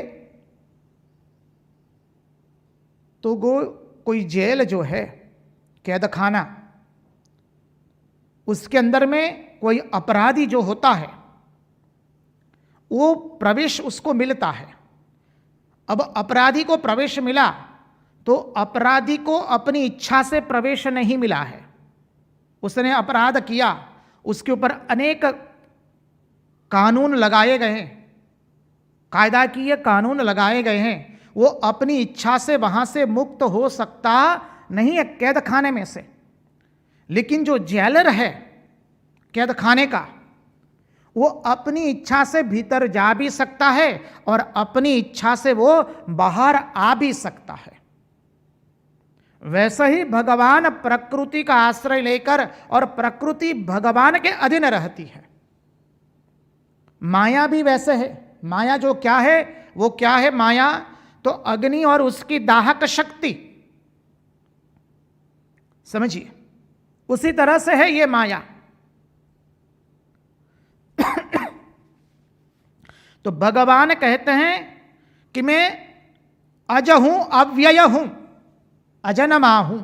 A: तो कोई जेल जो है, कैद खाना, उसके अंदर में कोई अपराधी जो होता है वो प्रवेश उसको मिलता है। अब अपराधी को प्रवेश मिला तो अपराधी को अपनी इच्छा से प्रवेश नहीं मिला है। उसने अपराध किया, उसके ऊपर अनेक कानून लगाए गए हैं, कायदा किए कानून लगाए गए हैं। वो अपनी इच्छा से वहां से मुक्त हो सकता नहीं है कैद खाने में से। लेकिन जो जेलर है कैद खाने का, वो अपनी इच्छा से भीतर जा भी सकता है और अपनी इच्छा से वो बाहर आ भी सकता है। वैसे ही भगवान प्रकृति का आश्रय लेकर, और प्रकृति भगवान के अधीन रहती है। माया भी वैसे है। माया जो क्या है, वो क्या है? माया तो अग्नि और उसकी दाहक शक्ति, समझिए, उसी तरह से है ये माया। तो भगवान कहते हैं कि मैं अज हूं, अव्यय हूं, अजन्मा हूं,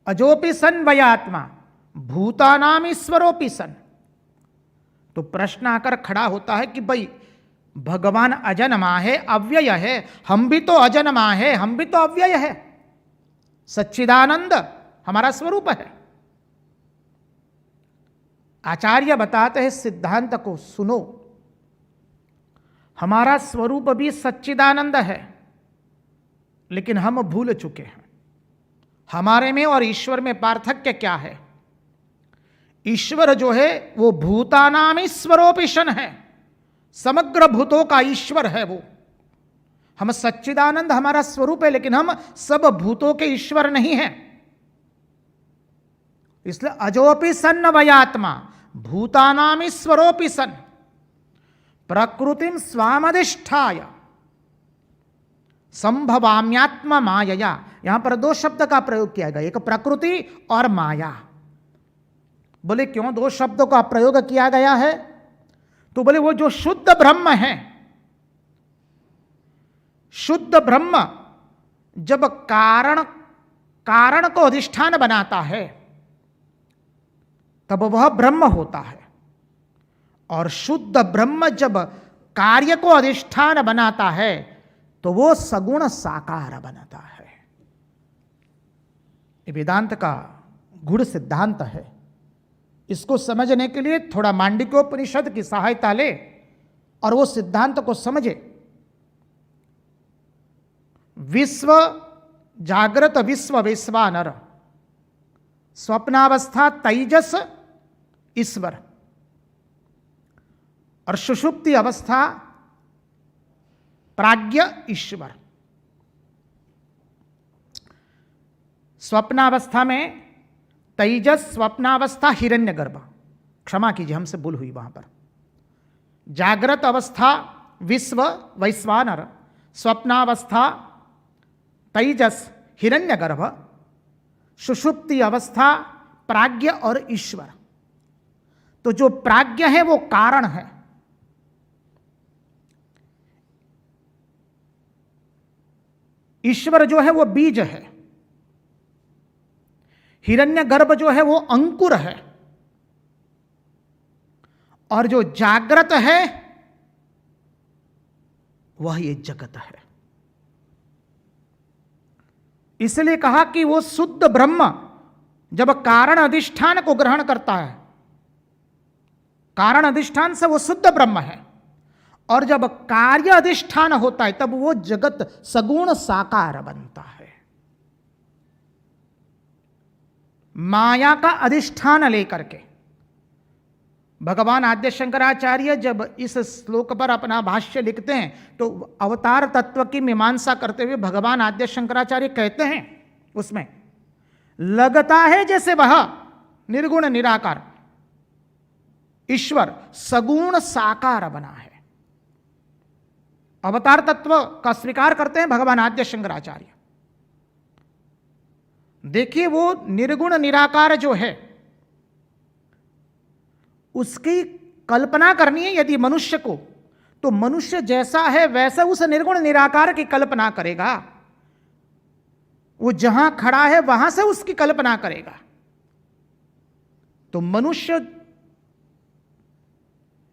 A: अजोपि सन वयात्मा, भूतानाम ईश्वरोपि सन। तो प्रश्न आकर खड़ा होता है कि भाई भगवान अजन्मा है, अव्यय है, हम भी तो अजन्मा है, हम भी तो अव्यय है, सच्चिदानंद हमारा स्वरूप है। आचार्य बताते हैं सिद्धांत को सुनो, हमारा स्वरूप भी सच्चिदानंद है, लेकिन हम भूल चुके हैं। हमारे में और ईश्वर में पार्थक्य क्या है? ईश्वर जो है वो भूतानाम ईश्वरोपिशन है, समग्र भूतों का ईश्वर है वो। हम सच्चिदानंद हमारा स्वरूप है, लेकिन हम सब भूतों के ईश्वर नहीं हैं। इसलिए अजोपि सन्न वयात्मा, भूतानाम ईश्वरोपि सन, प्रकृतिम स्वामधिष्ठाय संभवाम्यात्म मायया। यहां पर 2 शब्द का प्रयोग किया गया, एक प्रकृति और माया। बोले क्यों 2 शब्दों का प्रयोग किया गया है? तो बोले वो जो शुद्ध ब्रह्म है, शुद्ध ब्रह्म जब कारण को अधिष्ठान बनाता है तब वह ब्रह्म होता है, और शुद्ध ब्रह्म जब कार्य को अधिष्ठान बनाता है तो वो सगुण साकार बनता है। ये वेदांत का गूढ़ सिद्धांत है। इसको समझने के लिए थोड़ा मांडुक्योपनिषद की सहायता ले और वो सिद्धांत को समझे। विश्व जागृत विश्व वैश्वानर, स्वप्नावस्था तेजस ईश्वर, और सुषुप्ति अवस्था प्राज्ञ ईश्वर। स्वप्नावस्था में तेजस, स्वप्नावस्था हिरण्यगर्भ, क्षमा कीजिए हमसे भूल हुई वहां पर। जागृत अवस्था विश्व वैश्वानर, स्वप्नावस्था तेजस हिरण्यगर्भ, सुषुप्ति अवस्था प्राज्ञ और ईश्वर। तो जो प्राज्ञ है वो कारण है, ईश्वर जो है वो बीज है, हिरण्यगर्भ जो है वो अंकुर है, और जो जागृत है वह ये जगत है। इसलिए कहा कि वो शुद्ध ब्रह्म जब कारण अधिष्ठान को ग्रहण करता है, कारण अधिष्ठान से वो शुद्ध ब्रह्म है, और जब कार्य अधिष्ठान होता है तब वो जगत सगुण साकार बनता है। माया का अधिष्ठान लेकर के भगवान आद्य शंकराचार्य जब इस श्लोक पर अपना भाष्य लिखते हैं तो अवतार तत्व की मीमांसा करते हुए भगवान आद्य शंकराचार्य कहते हैं, उसमें लगता है जैसे वह निर्गुण निराकार ईश्वर सगुण साकार बना है। अवतार तत्व का स्वीकार करते हैं भगवान आद्य शंकराचार्य। देखिए, वो निर्गुण निराकार जो है उसकी कल्पना करनी है यदि मनुष्य को, तो मनुष्य जैसा है वैसा उस निर्गुण निराकार की कल्पना करेगा। वो जहां खड़ा है वहां से उसकी कल्पना करेगा। तो मनुष्य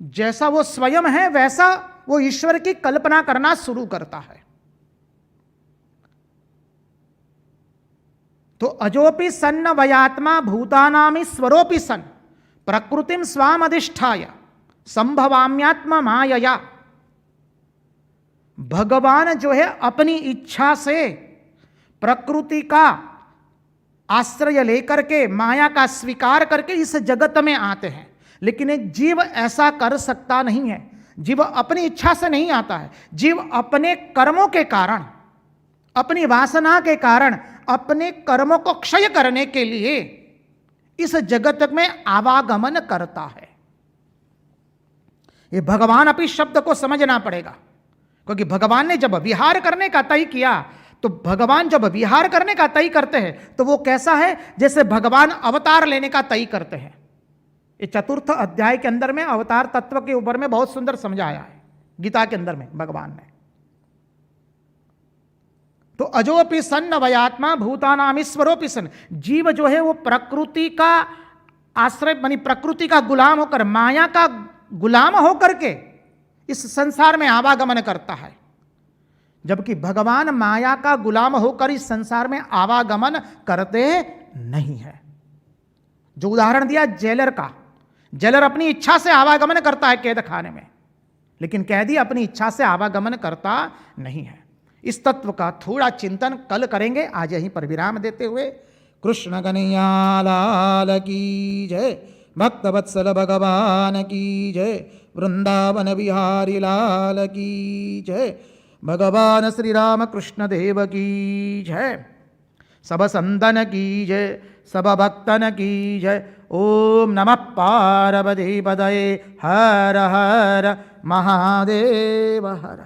A: जैसा वो स्वयं है वैसा वो ईश्वर की कल्पना करना शुरू करता है। तो अजोपि सन्न वयात्मा भूतानामि स्वरोपि सन प्रकृतिम स्वाम अधिष्ठाय संभवाम्यात्मा मायया। भगवान जो है अपनी इच्छा से प्रकृति का आश्रय लेकर के माया का स्वीकार करके इस जगत में आते हैं, लेकिन एक जीव ऐसा कर सकता नहीं है। जीव अपनी इच्छा से नहीं आता है। जीव अपने कर्मों के कारण, अपनी वासना के कारण, अपने कर्मों को क्षय करने के लिए इस जगत में आवागमन करता है। ये भगवान अपनी शब्द को समझना पड़ेगा, क्योंकि भगवान ने जब विहार करने का तय किया, तो भगवान जब विहार करने का तय करते हैं तो वो कैसा है, जैसे भगवान अवतार लेने का तय करते हैं। ये चतुर्थ अध्याय के अंदर में अवतार तत्व के ऊपर में बहुत सुंदर समझाया है गीता के अंदर में भगवान ने। तो अजोपि सन्न वयात्मा भूतानाम ईश्वरोपि सन, जीव जो है वो प्रकृति का आश्रय मानी प्रकृति का गुलाम होकर, माया का गुलाम होकर के इस संसार में आवागमन करता है, जबकि भगवान माया का गुलाम होकर इस संसार में आवागमन करते नहीं है। जो उदाहरण दिया जेलर का, जेलर अपनी इच्छा से आवागमन करता है कैद खाने में, लेकिन कैदी अपनी इच्छा से आवागमन करता नहीं है। इस तत्व का थोड़ा चिंतन कल करेंगे। आज यहीं पर विराम देते हुए कृष्ण कन्हैया लाल की जय, भक्तवत्सल भगवान की जय, वृंदावन बिहारी लाल की जय, भगवान श्री राम कृष्ण देव की जय, सब संतन की जय, सब भक्तन की जय। ओम नमः पार्वती पतये हर हर महादेव हर।